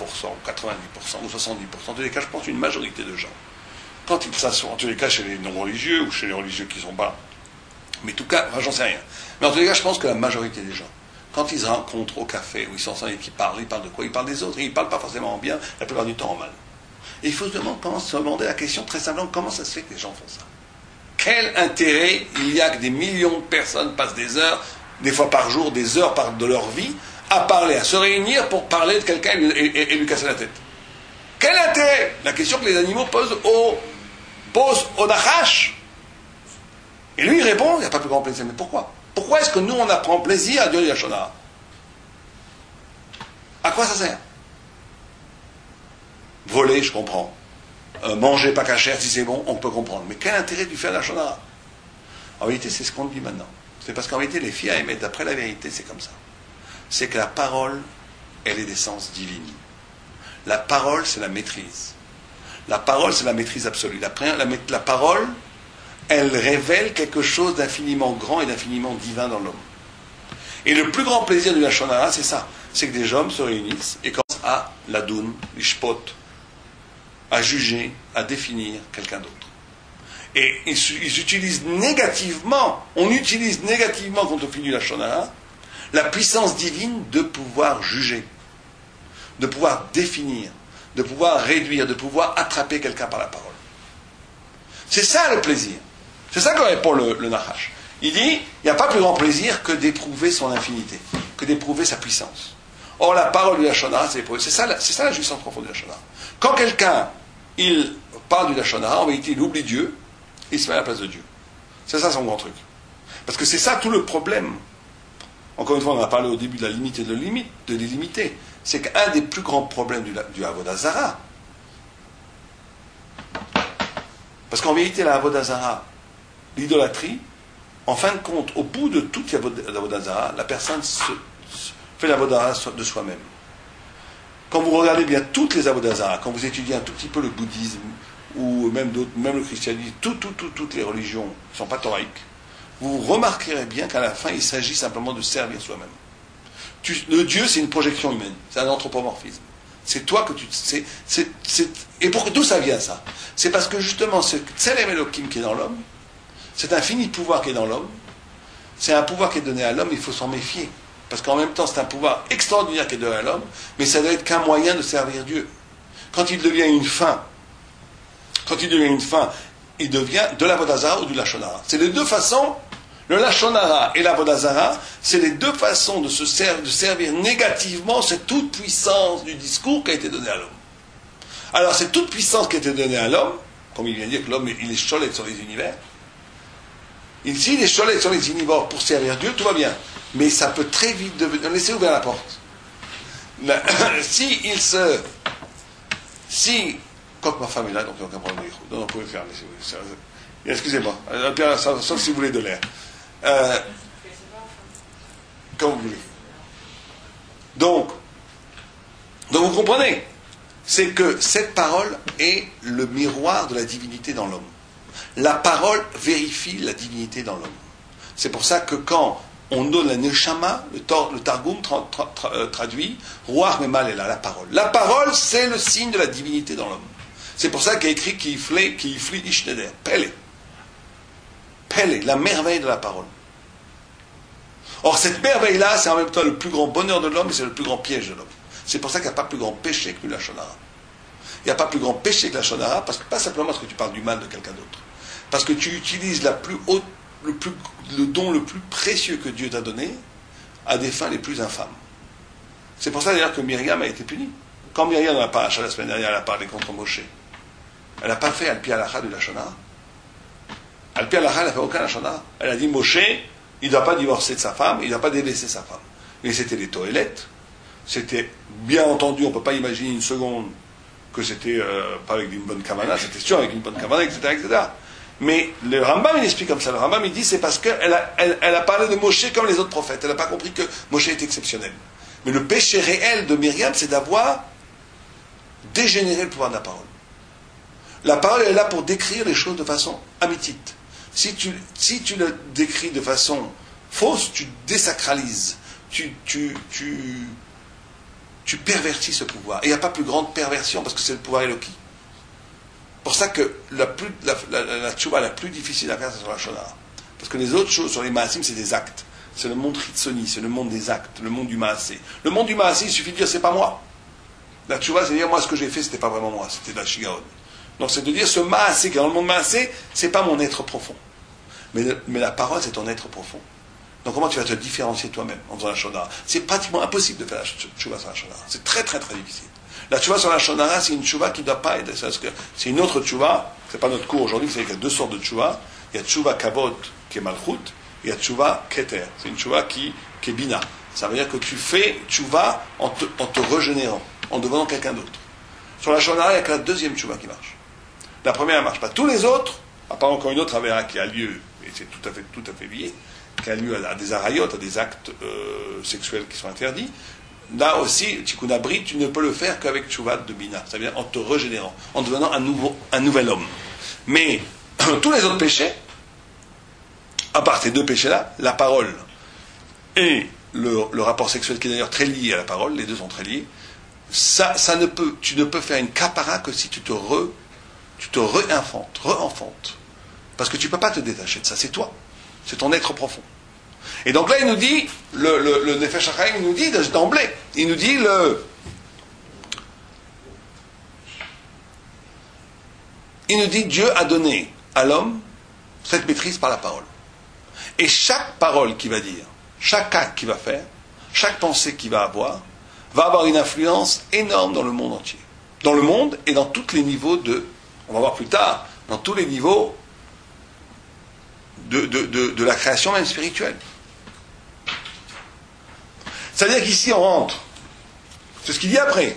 ou 70%, en tous les cas, je pense une majorité de gens, quand ils s'assoient, en tous les cas chez les non-religieux, ou chez les religieux qui ne sont pas, mais en tout cas, enfin, j'en sais rien. Mais en tous les cas, je pense que la majorité des gens, quand ils se rencontrent au café, où ils sont ensemble et qu'ils parlent, ils parlent de quoi? Ils parlent des autres, et ils ne parlent pas forcément en bien, la plupart du temps en mal. Et il faut se demander la question très simplement, comment ça se fait que les gens font ça? Quel intérêt il y a que des millions de personnes passent des heures, des fois par jour, des heures de leur vie, à parler, à se réunir pour parler de quelqu'un et lui casser la tête? Quel intérêt? La question que les animaux posent au nachash. Et lui, il répond, il n'y a pas plus grand plaisir. Mais pourquoi? Pourquoi est-ce que nous, on apprend plaisir à dire la shonara? À quoi ça sert? Voler, je comprends. Manger pas cachère, si c'est bon, on peut comprendre. Mais quel intérêt du faire la shonara? En vérité, c'est ce qu'on dit maintenant. C'est parce qu'en vérité, les filles à aimer, d'après la vérité, c'est comme ça. C'est que la parole, elle est d'essence divine. La parole, c'est la maîtrise. La parole, c'est la maîtrise absolue. La parole, elle révèle quelque chose d'infiniment grand et d'infiniment divin dans l'homme. Et le plus grand plaisir du lashon hara, c'est ça. C'est que des hommes se réunissent et commencent à ladoun, lishpot, à juger, à définir quelqu'un d'autre. Et ils utilisent négativement, on utilise négativement quand on finit du lashon hara, la puissance divine de pouvoir juger, de pouvoir définir, de pouvoir réduire, de pouvoir attraper quelqu'un par la parole. C'est ça le plaisir. C'est ça que répond le nachash. Il dit, il n'y a pas plus grand plaisir que d'éprouver son infinité, que d'éprouver sa puissance. Or, la parole du lashon hara, c'est ça la jouissance profonde du lashon hara. Quand quelqu'un, il parle du lashon hara, en vérité, il oublie Dieu, il se met à la place de Dieu. C'est ça son grand truc. Parce que c'est ça tout le problème. Encore une fois, on a parlé au début de la limite et de l'illimité. C'est qu'un des plus grands problèmes du avodah zara, parce qu'en vérité, la avodah zara, l'idolâtrie, en fin de compte, au bout de toute l'avodah zara, la personne fait l'avodah zara de soi-même. Quand vous regardez bien toutes les avodah zara, quand vous étudiez un tout petit peu le bouddhisme, ou même d'autres, même le christianisme, toutes les religions ne sont pas thoraïques, vous remarquerez bien qu'à la fin, il s'agit simplement de servir soi-même. Le Dieu, c'est une projection humaine, c'est un anthropomorphisme. C'est toi que tu... Et d'où ça vient, ça? C'est parce que justement, ce Tselem Elohim qui est dans l'homme, cet infini pouvoir qui est dans l'homme, c'est un pouvoir qui est donné à l'homme, il faut s'en méfier. Parce qu'en même temps, c'est un pouvoir extraordinaire qui est donné à l'homme, mais ça doit être qu'un moyen de servir Dieu. Quand il devient une fin, il devient de la l'Avodazara ou du Lachon Hara. C'est les deux façons, le Lachon Hara et la l'Avodazara, c'est les deux façons de servir négativement cette toute puissance du discours qui a été donnée à l'homme. Alors, cette toute puissance qui a été donnée à l'homme, comme il vient de dire que l'homme, il est cholet sur les univers, s'il est cholet sur les univers pour servir Dieu, tout va bien. Mais ça peut très vite devenir... Laissez ouvrir la porte. Quand ma femme est là, donc il n'y a aucun problème. Donc, vous pouvez faire. Excusez-moi. Sauf si vous voulez de l'air. Comme vous voulez. Donc, vous comprenez. C'est que cette parole est le miroir de la divinité dans l'homme. La parole vérifie la divinité dans l'homme. C'est pour ça que quand on donne la Neshama, le Targum traduit, Ruach Memal est là, la parole. La parole, c'est le signe de la divinité dans l'homme. C'est pour ça qu'il y a écrit Kiifli Ishneder, Pele. Pele, la merveille de la parole. Or, cette merveille-là, c'est en même temps le plus grand bonheur de l'homme et c'est le plus grand piège de l'homme. C'est pour ça qu'il n'y a pas plus grand péché que la Shonara. Il n'y a pas plus grand péché que la Shonara, parce que pas simplement parce que tu parles du mal de quelqu'un d'autre. Parce que tu utilises la plus haute, le don le plus précieux que Dieu t'a donné à des fins les plus infâmes. C'est pour ça d'ailleurs que Myriam a été punie. Quand Myriam dans la paracha la semaine dernière, elle a parlé contre Moshe, elle n'a pas fait Al-Pi Halacha de la Shonara. Al-Pi Halacha, elle n'a fait aucun Lachon Hara. Elle a dit Moshe, il ne doit pas divorcer de sa femme, il ne doit pas délaisser sa femme. Mais c'était les toilettes. C'était, bien entendu, on ne peut pas imaginer une seconde que c'était pas avec une bonne kavana, c'était sûr avec une bonne kavana, etc., etc. Mais le Rambam, il explique comme ça. Le Rambam, il dit, c'est parce qu'elle a parlé de Moshe comme les autres prophètes. Elle n'a pas compris que Moshe est exceptionnel. Mais le péché réel de Myriam, c'est d'avoir dégénéré le pouvoir de la parole. La parole est là pour décrire les choses de façon amitite. Si tu le décris de façon fausse, tu désacralises. Tu pervertis ce pouvoir. Et il n'y a pas plus grande perversion parce que c'est le pouvoir Eloki. C'est pour ça que la tchouva la plus difficile à faire, c'est sur la Shonara. Parce que les autres choses, sur les Maasim, c'est des actes. C'est le monde Hitsoni, c'est le monde des actes, le monde du Maasé. Le monde du Maasé, il suffit de dire, c'est pas moi. La tchouva, c'est de dire, moi, ce que j'ai fait, c'était pas vraiment moi, c'était de la Shigaon. Donc, c'est de dire, ce Maasé, qui est dans le monde Maasé, c'est pas mon être profond. Mais la parole, c'est ton être profond. Donc, comment tu vas te différencier toi-même en faisant la Shonara? C'est pratiquement impossible de faire la tchouva sur la Shonara. C'est très, très, très difficile. La tchouva sur la Shonara, c'est une tchouva qui ne doit pas être... C'est une autre tchouva, c'est pas notre cours aujourd'hui, vous savez qu'il y a deux sortes de tchouva. Il y a tchouva kavod, qui est malchut, et il y a tchouva keter. C'est une tchouva qui est bina. Ça veut dire que tu fais tchouva en te régénérant, en devenant quelqu'un d'autre. Sur la Shonara, il n'y a que la deuxième tchouva qui marche. La première ne marche pas. Tous les autres, à part encore une autre avéra qui a lieu, et c'est tout à fait lié, qui a lieu à des arayot, à des actes sexuels qui sont interdits. Là aussi, Tikkun Abrit, tu ne peux le faire qu'avec Tchouvat de Bina, c'est-à-dire en te régénérant, en devenant un nouvel homme. Mais tous les autres péchés, à part ces deux péchés-là, la parole et le rapport sexuel qui est d'ailleurs très lié à la parole, les deux sont très liés, tu ne peux faire une kapara que si tu te re-enfantes. Parce que tu ne peux pas te détacher de ça, c'est toi, c'est ton être profond. Et donc là, il nous dit, le Nefesh HaChaim, il nous dit d'emblée, il nous dit Dieu a donné à l'homme cette maîtrise par la parole. Et chaque parole qu'il va dire, chaque acte qu'il va faire, chaque pensée qu'il va avoir une influence énorme dans le monde entier. Dans le monde et dans tous les niveaux on va voir plus tard, dans tous les niveaux de la création même spirituelle. C'est-à-dire qu'ici on rentre. C'est ce qu'il dit après.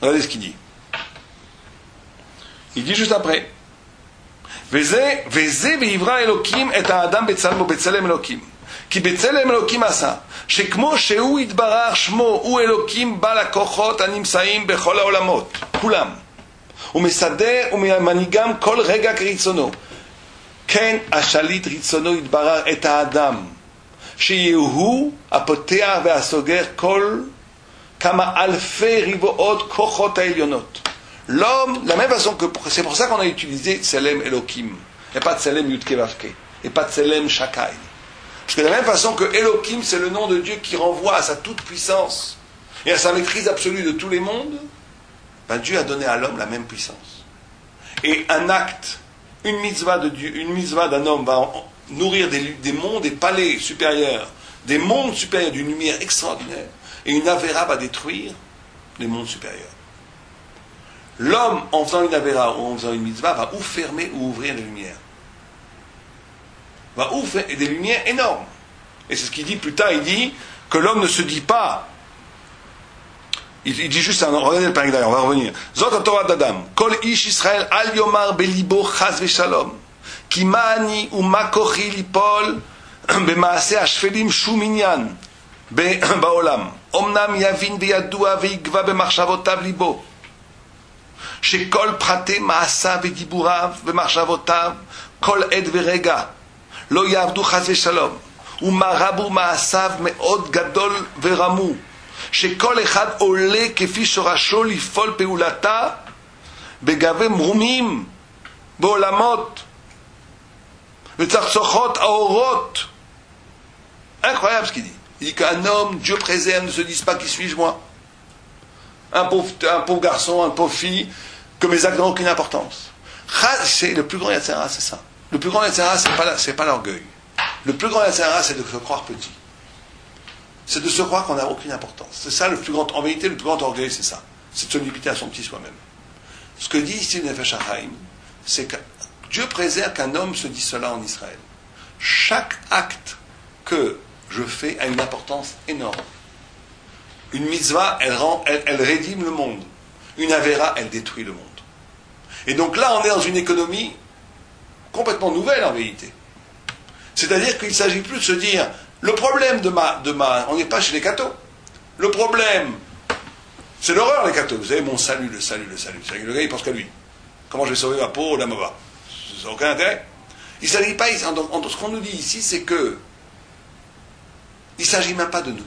Regardez ce qu'il dit. Il dit juste après. Veze ve'ivra Elokim et ha'adam betzalmo betzalem Elokim. Ki betzalem Elokim asa. Shekmo shehu yitbarach shmo hu Elokim bal hakochot הנמצאים בכל העולמות. כולם. ומסדר ומנהיגם כל רגע כרצונו. כן השליט רצונו יתברר את האדם, שיהו הפותח והסוגר כל כמה אלפי רבעות כוחות העליונות. L'homme, de la même façon que c'est pour ça qu'on a utilisé Tselem Elohim, et pas Tselem Yudke Vavke, et pas Tselem Shakai. Parce que de la même façon que Elohim, c'est le nom de Dieu qui renvoie à sa toute-puissance et à sa maîtrise absolue de tous les mondes, ben Dieu a donné à l'homme la même puissance. Et un acte, une mitzvah de Dieu, une mitzvah d'un homme va nourrir des mondes, des palais supérieurs, des mondes supérieurs d'une lumière extraordinaire, et une avéra va détruire les mondes supérieurs. L'homme, en faisant une avéra ou en faisant une mitzvah, va ou fermer ou ouvrir les lumières. Va ouvrir des lumières énormes. Et c'est ce qu'il dit plus tard, il dit que l'homme ne se dit pas. Il dit juste, regardez le période d'ailleurs, on va revenir. Zot Torah d'Adam, Kol ish Israël al yomar belibo chas v'shalom, ki ma'ani u ma kochi lipol b'maaseh hashfelim shum inyan ba'olam. Omnam yavin v'yadua v'yigva b'machshavotav libo. שכל פרטי מעשיו ודיבוריו ומחשבותיו כל עת ורגע לא יעבדו חס ושלום ומה רבו מעשיו מאוד גדול ורמו שכל אחד עולה כפי שורשו לפעול פעולתה בגבי מרומים בעולמות וצחצוחות האורות. Incroyable ce qu'il dit. Il dit qu'un homme, Dieu préserve, ne se dise pas qui suis-je moi. Un pauvre garçon, une pauvre fille, que mes actes n'ont aucune importance. C'est le plus grand yatzera, c'est ça. Le plus grand yatzera, c'est pas l'orgueil. Le plus grand yatzera, c'est de se croire petit. C'est de se croire qu'on n'a aucune importance. C'est ça le plus grand. En vérité, le plus grand orgueil, c'est ça. C'est de se limiter à son petit soi-même. Ce que dit ici le Nefesh HaChaim, c'est que Dieu préserve qu'un homme se dise cela en Israël. Chaque acte que je fais a une importance énorme. Une mitzvah, elle rédime le monde. Une avéra, elle détruit le monde. Et donc là, on est dans une économie complètement nouvelle en vérité. C'est-à-dire qu'il ne s'agit plus de se dire, le problème de ma on n'est pas chez les cathos. Le problème, c'est l'horreur les cathos. Vous savez, mon salut, le salut. Le gars, il pense qu'à lui. Comment je vais sauver ma peau, la mova. Ça n'a aucun intérêt. Il ne s'agit pas, ce qu'on nous dit ici, c'est que il ne s'agit même pas de nous.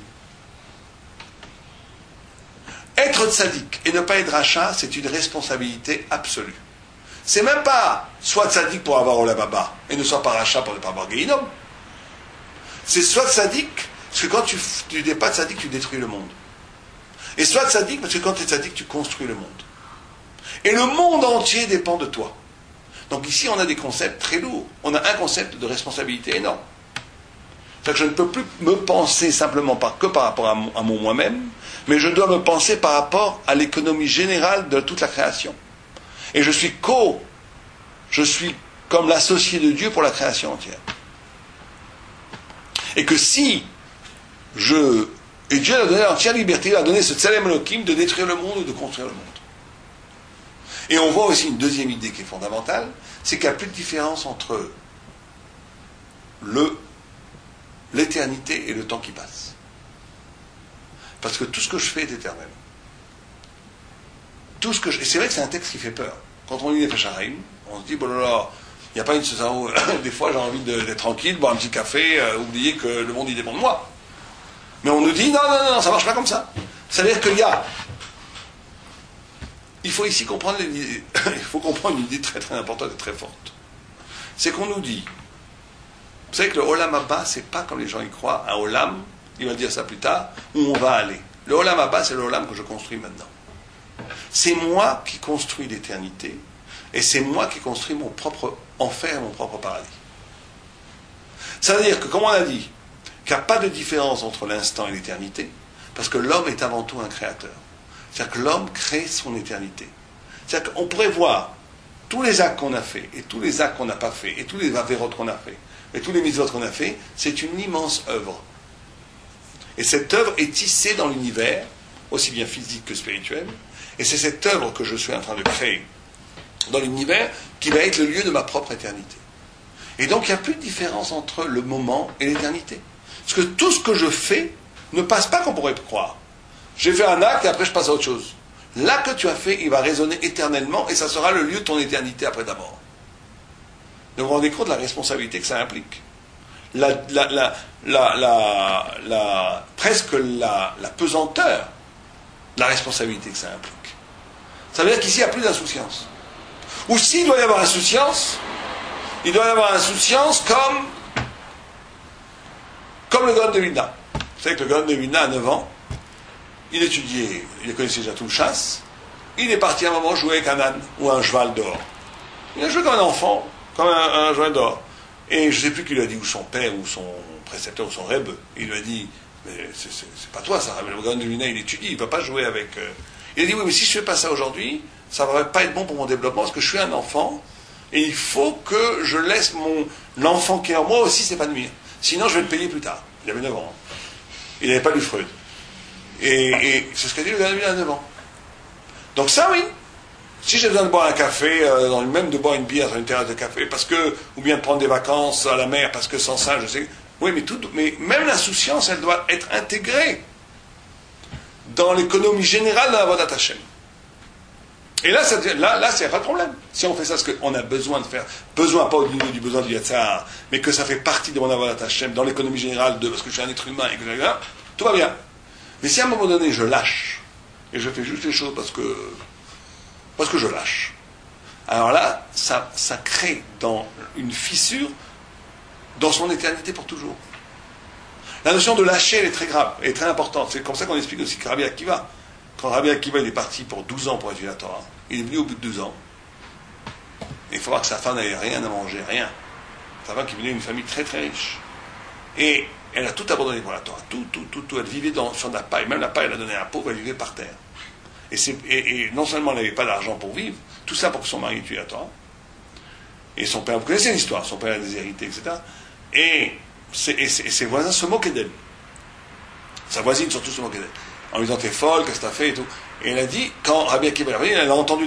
Être tzaddik et ne pas être rachat, c'est une responsabilité absolue. C'est même pas soit tzaddik pour avoir olam haba et ne sois pas rachat pour ne pas avoir gehinom. C'est soit tzaddik, parce que quand tu n'es pas tzaddik, tu détruis le monde. Et soit tzaddik, parce que quand tu es tzaddik, tu construis le monde. Et le monde entier dépend de toi. Donc ici, on a des concepts très lourds. On a un concept de responsabilité énorme. C'est-à-dire que je ne peux plus me penser simplement que par rapport à mon moi-même, mais je dois me penser par rapport à l'économie générale de toute la création. Et je suis comme l'associé de Dieu pour la création entière. Et que si et Dieu a donné l'entière liberté, il a donné ce Tselem Elohim de détruire le monde ou de construire le monde. Et on voit aussi une deuxième idée qui est fondamentale, c'est qu'il n'y a plus de différence entre l'éternité et le temps qui passe. Parce que tout ce que je fais est éternel. Et c'est vrai que c'est un texte qui fait peur. Quand on lit les Nefesh HaChaim, on se dit, bon là, il n'y a pas une situation où des fois j'ai envie d'être tranquille, boire un petit café, oublier que le monde il dépend de moi. Mais on nous dit, non, ça ne marche pas comme ça. C'est-à-dire il faut ici comprendre il faut comprendre une idée très très importante et très forte. C'est qu'on nous dit, vous savez que le Olam Haba, c'est pas comme les gens y croient, un Olam, il va dire ça plus tard, où on va aller. Le Olam Haba, c'est le Olam que je construis maintenant. C'est moi qui construis l'éternité, et c'est moi qui construis mon propre enfer, mon propre paradis. Ça veut dire que, comme on a dit, qu'il n'y a pas de différence entre l'instant et l'éternité, parce que l'homme est avant tout un créateur. C'est-à-dire que l'homme crée son éternité. C'est-à-dire qu'on pourrait voir tous les actes qu'on a fait, et tous les actes qu'on n'a pas fait, et tous les avérotes qu'on a fait, et tous les mitzvot qu'on a fait, c'est une immense œuvre. Et cette œuvre est tissée dans l'univers, aussi bien physique que spirituel, et c'est cette œuvre que je suis en train de créer dans l'univers qui va être le lieu de ma propre éternité. Et donc il n'y a plus de différence entre le moment et l'éternité. Parce que tout ce que je fais ne passe pas comme on pourrait croire. J'ai fait un acte et après je passe à autre chose. Là que tu as fait, il va résonner éternellement et ça sera le lieu de ton éternité après ta mort. Donc vous vous rendez compte de la responsabilité que ça implique. Presque la pesanteur de la responsabilité que ça implique. Ça veut dire qu'ici, il n'y a plus d'insouciance. Ou s'il doit y avoir insouciance, il doit y avoir insouciance comme le Gaon de Vilna. Vous savez que le Gaon de Vilna, à 9 ans, il étudiait, il connaissait déjà tout le chasse, il est parti à un moment jouer avec un âne ou un cheval d'or. Il a joué comme un enfant, comme un cheval d'or. Et je ne sais plus qui lui a dit, ou son père, ou son précepteur, ou son reb, il lui a dit, mais c'est pas toi ça, le Gaon de Vilna il étudie, il ne peut pas jouer avec... Il a dit, oui, mais si je ne fais pas ça aujourd'hui, ça ne va pas être bon pour mon développement, parce que je suis un enfant, et il faut que je laisse l'enfant qui est en moi aussi s'épanouir. Sinon, je vais le payer plus tard. Il avait 9 ans. Il n'avait pas lu Freud. Et c'est ce qu'a dit le gars à 9 ans. Donc ça, oui. Si j'ai besoin de boire un café, même de boire une bière sur une terrasse de café, ou bien de prendre des vacances à la mer, parce que sans ça, je sais... Oui, mais même l'insouciance, elle doit être intégrée dans l'économie générale de la Avodat Hashem. Et là, il n'y a pas de problème. Si on fait ça, ce qu'on a besoin de faire, besoin, pas au niveau du besoin du Yatzar, mais que ça fait partie de mon Avodat Hashem, dans l'économie générale, parce que je suis un être humain, et que tout va bien. Mais si à un moment donné, je lâche, et je fais juste les choses parce que je lâche, alors là, ça crée une fissure dans son éternité pour toujours. La notion de lâcher, elle est très grave, elle est très importante. C'est comme ça qu'on explique aussi que Rabbi Akiva, quand Rabbi Akiva il est parti pour 12 ans pour étudier la Torah, il est venu au bout de 12 ans. Et il faut voir que sa femme n'avait rien à manger, rien. Sa femme qui venait d'une famille très très riche. Et elle a tout abandonné pour la Torah. Tout. Elle vivait sur de la paille. Même la paille, elle a donné à un pauvre, elle vivait par terre. Et non seulement elle n'avait pas d'argent pour vivre, tout ça pour que son mari étudie la Torah. Et son père, vous connaissez l'histoire, son père a déshérité, etc. Et ses voisins se moquaient d'elle. Sa voisine surtout se moquait d'elle. En lui disant, t'es folle, qu'est-ce que t'as fait et tout. Et elle a dit, quand Rabbi Akiva est revenu, il a entendu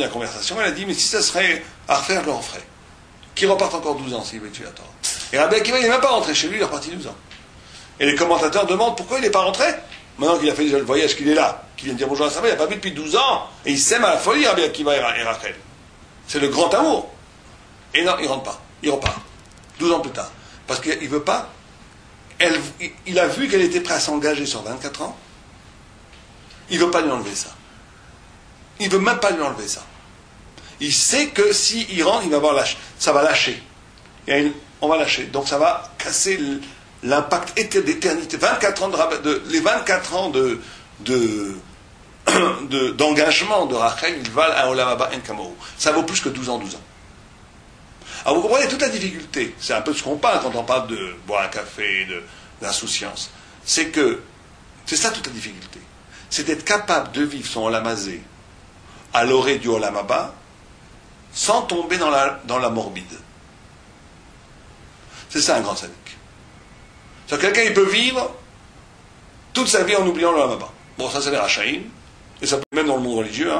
la conversation, elle a dit, mais si ça serait à refaire, je le referais. Qu'il reparte encore 12 ans s'il veut tuer la Torah. Et Rabbi Akiva, il n'est même pas rentré chez lui, il est reparti 12 ans. Et les commentateurs demandent pourquoi il n'est pas rentré. Maintenant qu'il a fait déjà le voyage, qu'il est là, qu'il vient de dire bonjour à sa femme, il n'a pas vu depuis 12 ans. Et il s'aime à la folie, Rabbi Akiva et Rachel. C'est le grand amour. Et non, il ne rentre pas. Il repart. 12 ans plus tard. Parce qu'il ne veut pas. Il a vu qu'elle était prête à s'engager sur 24 ans. Il ne veut pas lui enlever ça. Il ne veut même pas lui enlever ça. Il sait que s'il rentre, il va avoir ça va lâcher. Et on va lâcher. Donc ça va casser l'impact d'éternité. 24 ans les 24 ans d'engagement de Rachel, ils valent un Olam Haba en Kamoru. Ça vaut plus que 12 ans. Alors vous comprenez toute la difficulté. C'est un peu ce qu'on parle quand on parle de boire un café, d'insouciance. C'est ça toute la difficulté. C'est d'être capable de vivre son Olam Hazé à l'orée du Olam Haba sans tomber dans la morbide. C'est ça un grand sadique. C'est-à-dire quelqu'un il peut vivre toute sa vie en oubliant le Olam Haba. Bon, ça c'est les Rachaïm, et ça peut même dans le monde religieux.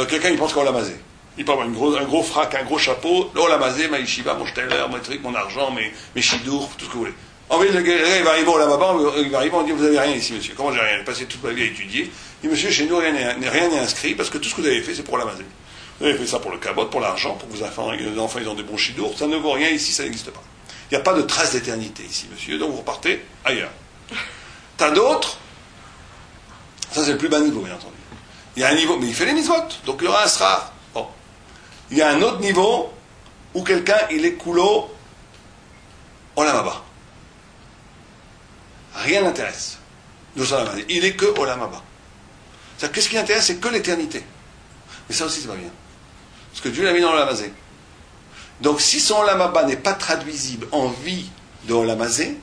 Quelqu'un il pense qu'au Olam Hazé. Il peut avoir un gros frac, un gros chapeau, l'Olam Hazé, ma yeshiva, mon shteller, mon truc, mon argent, mes chidours, tout ce que vous voulez. En fait, le gars, il va arriver au Olam Haba, il va arriver, on dit, vous n'avez rien ici, monsieur. Comment j'ai rien? J'ai passé toute ma vie à étudier. Il dit, monsieur, chez nous, rien n'est inscrit, parce que tout ce que vous avez fait, c'est pour Olam Hazé. Vous avez fait ça pour le cabot, pour l'argent, pour que vos enfants, ils ont des bons chidours. Ça ne vaut rien ici, ça n'existe pas. Il n'y a pas de trace d'éternité ici, monsieur, donc vous repartez ailleurs. T'as d'autres, ça c'est le plus bas niveau, bien entendu. Il y a un niveau, mais il fait les mitzvot, donc il y aura un srar. Bon. Il y a un autre niveau où quelqu'un, il est coulo Olam Haba. Rien n'intéresse. Il est que Olam Haba. C'est-à-dire, qu'est-ce qui l'intéresse? C'est que l'éternité. Mais ça aussi, c'est pas bien. Parce que Dieu l'a mis dans Olam Hazé. Donc, si son Olam Haba n'est pas traduisible en vie de Olam Hazé,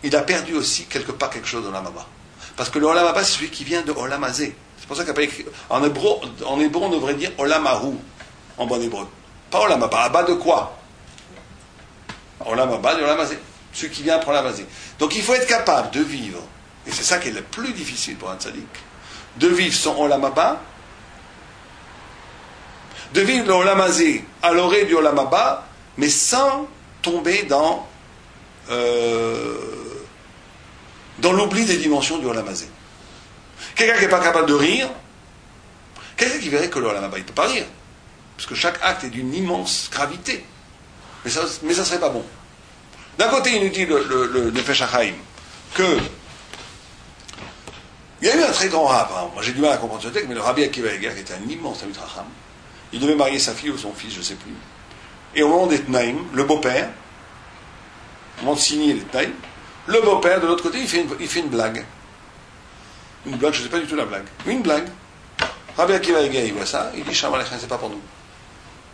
il a perdu aussi quelque part quelque chose de Olam Haba. Parce que le Olam Haba, c'est celui qui vient de Olam Hazé. C'est pour ça qu'il n'a pas écrit. En hébreu, on devrait dire Olam Haru, en bon hébreu. Pas Olam Haba. Haba de quoi? Olam Haba de Olam Hazé. Celui qui vient pour Olam Hazé. Donc, il faut être capable de vivre, et c'est ça qui est le plus difficile pour un tzaddik, de vivre son Olam Haba, de vivre le Olam Hazé à l'orée du Olam Haba, mais sans tomber dans l'oubli des dimensions du Olam Hazé. Quelqu'un qui n'est pas capable de rire, quelqu'un qui verrait que le Olam Haba, il ne peut pas rire. Parce que chaque acte est d'une immense gravité. Mais ça ne serait pas bon. D'un côté, il nous dit le Nefesh HaChaim que il y a eu un très grand rab. Hein. Moi, j'ai du mal à comprendre ce texte, mais le Rabbi Akiva Eger, qui était un immense Talmid Chacham, il devait marier sa fille ou son fils, je ne sais plus. Et au moment des Tnaïm, le beau-père, au moment de signer les Tnaïm, le beau-père, de l'autre côté, il fait une blague. Une blague, je ne sais pas du tout la blague. Une blague. Rabbi Akiva Eger, il voit ça, il dit Shalom Aleichem, c'est pas pour nous.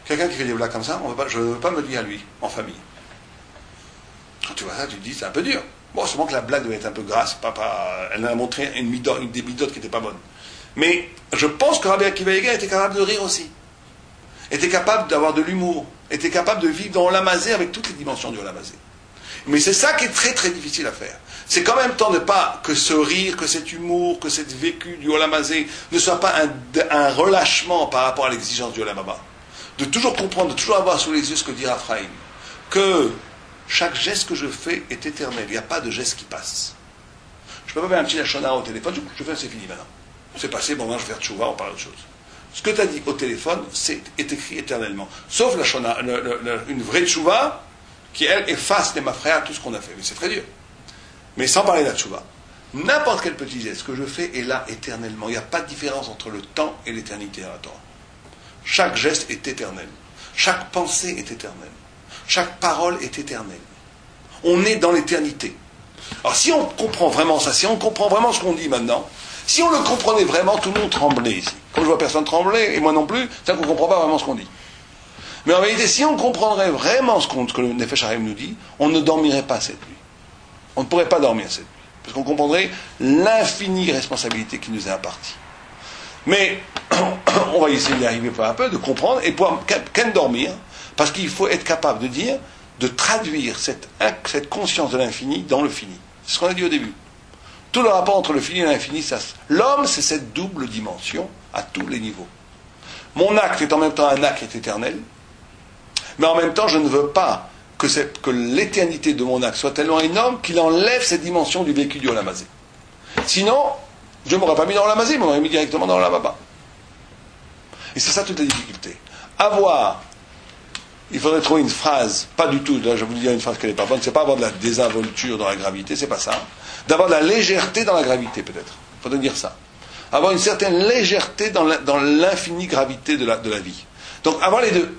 Quelqu'un qui fait des blagues comme ça, je ne veux pas me le dire à lui, en famille. Quand tu vois ça, tu te dis, c'est un peu dur. Bon, seulement que la blague devait être un peu grasse, elle a montré des midotes qui n'étaient pas bonnes. Mais je pense que Rabbi Akiva Eger était capable de rire aussi. Était capable d'avoir de l'humour. Était capable de vivre dans l'Olam Hazé avec toutes les dimensions du Olam Hazé. Mais c'est ça qui est très très difficile à faire. C'est qu'en même temps ne pas que ce rire, que cet humour, que cette vécu du Olam Hazé ne soit pas un relâchement par rapport à l'exigence du Olam Haba. De toujours comprendre, de toujours avoir sous les yeux ce que dit Raphaïm. Que chaque geste que je fais est éternel. Il n'y a pas de geste qui passe. Je ne peux pas faire un petit lachonara au téléphone. Je fais, c'est fini maintenant. C'est passé, bon, je vais faire tchouva, on parle d'autre chose. Ce que tu as dit au téléphone, est écrit éternellement. Sauf une vraie tchouva qui, elle, efface les mafréas, tout ce qu'on a fait. Mais c'est très dur. Mais sans parler de la tchouva. N'importe quel petit geste que je fais est là éternellement. Il n'y a pas de différence entre le temps et l'éternité dans la Torah. Chaque geste est éternel. Chaque pensée est éternelle. Chaque parole est éternelle. On est dans l'éternité. Alors si on comprend vraiment ça, si on comprend vraiment ce qu'on dit maintenant, si on le comprenait vraiment, tout le monde tremblait ici. Comme je vois personne trembler, et moi non plus, c'est qu'on ne comprend pas vraiment ce qu'on dit. Mais en réalité, si on comprendrait vraiment ce que le Nefesh HaChaim nous dit, on ne dormirait pas cette nuit. On ne pourrait pas dormir cette nuit. Parce qu'on comprendrait l'infinie responsabilité qui nous est impartie. Mais on va essayer d'y arriver peu à peu, de comprendre, et pouvoir qu'en dormir, parce qu'il faut être capable de dire, de traduire cette conscience de l'infini dans le fini. C'est ce qu'on a dit au début. Tout le rapport entre le fini et l'infini, l'homme, c'est cette double dimension à tous les niveaux. Mon acte est en même temps un acte qui est éternel, mais en même temps, je ne veux pas que l'éternité de mon acte soit tellement énorme qu'il enlève cette dimension du vécu du Olam Hazé. Sinon, je ne m'aurais pas mis dans l'Olam Hazé, je m'aurais mis directement dans l'Olam Haba. Et c'est ça toute la difficulté. Il faudrait trouver une phrase, pas du tout, là je vous dis une phrase qui n'est pas bonne, c'est pas avoir de la désinvolture dans la gravité, c'est pas ça. D'avoir de la légèreté dans la gravité peut-être. Il faudrait dire ça. Avoir une certaine légèreté dans l'infinie gravité de la vie. Donc avoir les deux.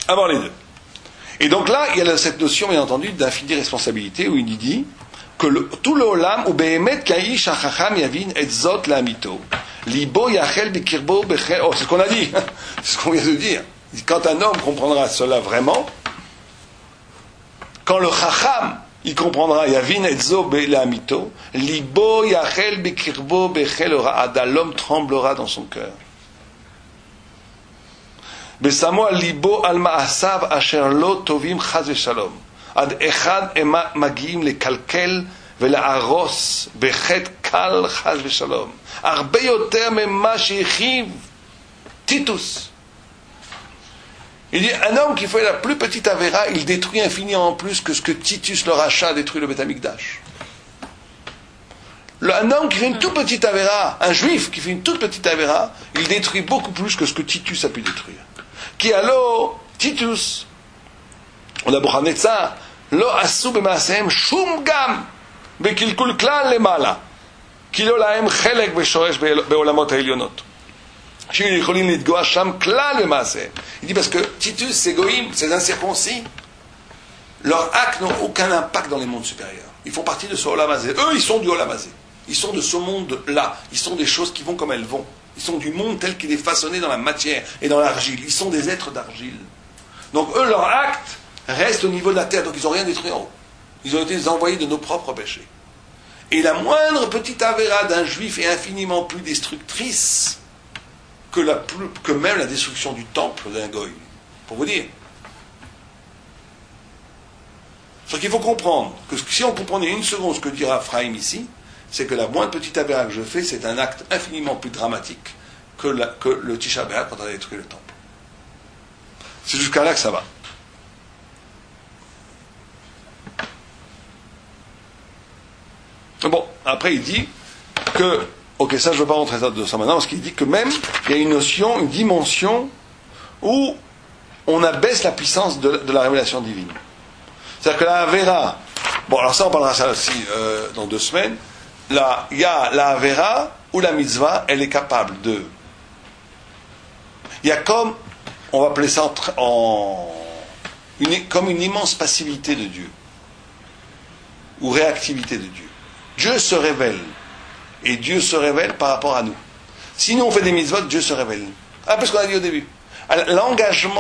Avoir les deux. Et donc là, il y a cette notion, bien entendu, d'infinie responsabilité, où il dit que tout le olam, ou behemet kaish hachacham yavin et zot lamito. Libo yachel bikirbo bechel. Oh, c'est ce qu'on a dit. C'est ce qu'on vient de dire. Quand un homme comprendra cela vraiment, quand le chacham, il comprendra yavin et zot lamito, libo yachel bikirbo bechel ra'ada, l'homme tremblera dans son cœur. Besamo al libo al ma'asav asher lo tovim chaz v'shalom. Ad echad ema magiim lekalkel ולהרוס בחטא קל חס ושלום הרבה יותר ממה שהכיב Titus. Il dit un homme qui fait la plus petite avéra, il détruit infiniment plus que ce que Titus le rachat a détruit le Beth Amikdash. Un homme qui fait une toute petite avéra, un juif qui fait une toute petite avéra, il détruit beaucoup plus que ce que Titus a pu détruire. Qui alors Titus, on a Bouchanetzar, lo asu b'maasehem shum gam בקלקול כלל למעלה, כי לא להם חלק ושורש בעולמות העליונות. שיכולים להתגוע שם כלל למעשה. Il dit parce que Titus, ces goïms, ces incirconcis, leurs actes n'ont aucun impact dans les mondes supérieurs. Ils font partie de ce Olam Hazé. Eux, ils sont du Olam Hazé. Ils sont de ce monde-là. Ils sont des choses qui vont comme elles vont. Ils sont du monde tel qu'il est façonné dans la matière et dans l'argile. Ils sont des êtres d'argile. Donc eux, leurs actes restent au niveau de la terre. Donc ils n'ont rien détruit en haut. Ils ont été des envoyés de nos propres péchés. Et la moindre petite avéra d'un juif est infiniment plus destructrice que même la destruction du temple d'un goy. Pour vous dire. Ce qu'il faut comprendre, que si on comprenait une seconde ce que dira Ephraim ici, c'est que la moindre petite avéra que je fais, c'est un acte infiniment plus dramatique que le Tisha B'Av quand on a détruit le temple. C'est jusqu'à là que ça va. Bon, après il dit que, ok, ça je ne veux pas rentrer dans ça maintenant, parce qu'il dit que même, il y a une notion, une dimension où on abaisse la puissance de la révélation divine. C'est-à-dire que la Avera, bon alors ça on parlera ça aussi dans 2 semaines, il y a la Avera où la mitzvah, elle est capable de... Il y a comme, on va appeler ça comme une immense passivité de Dieu, ou réactivité de Dieu. Dieu se révèle, et Dieu se révèle par rapport à nous. Si nous on fait des mitzvot, Dieu se révèle. Un peu ce qu'on a dit au début. L'engagement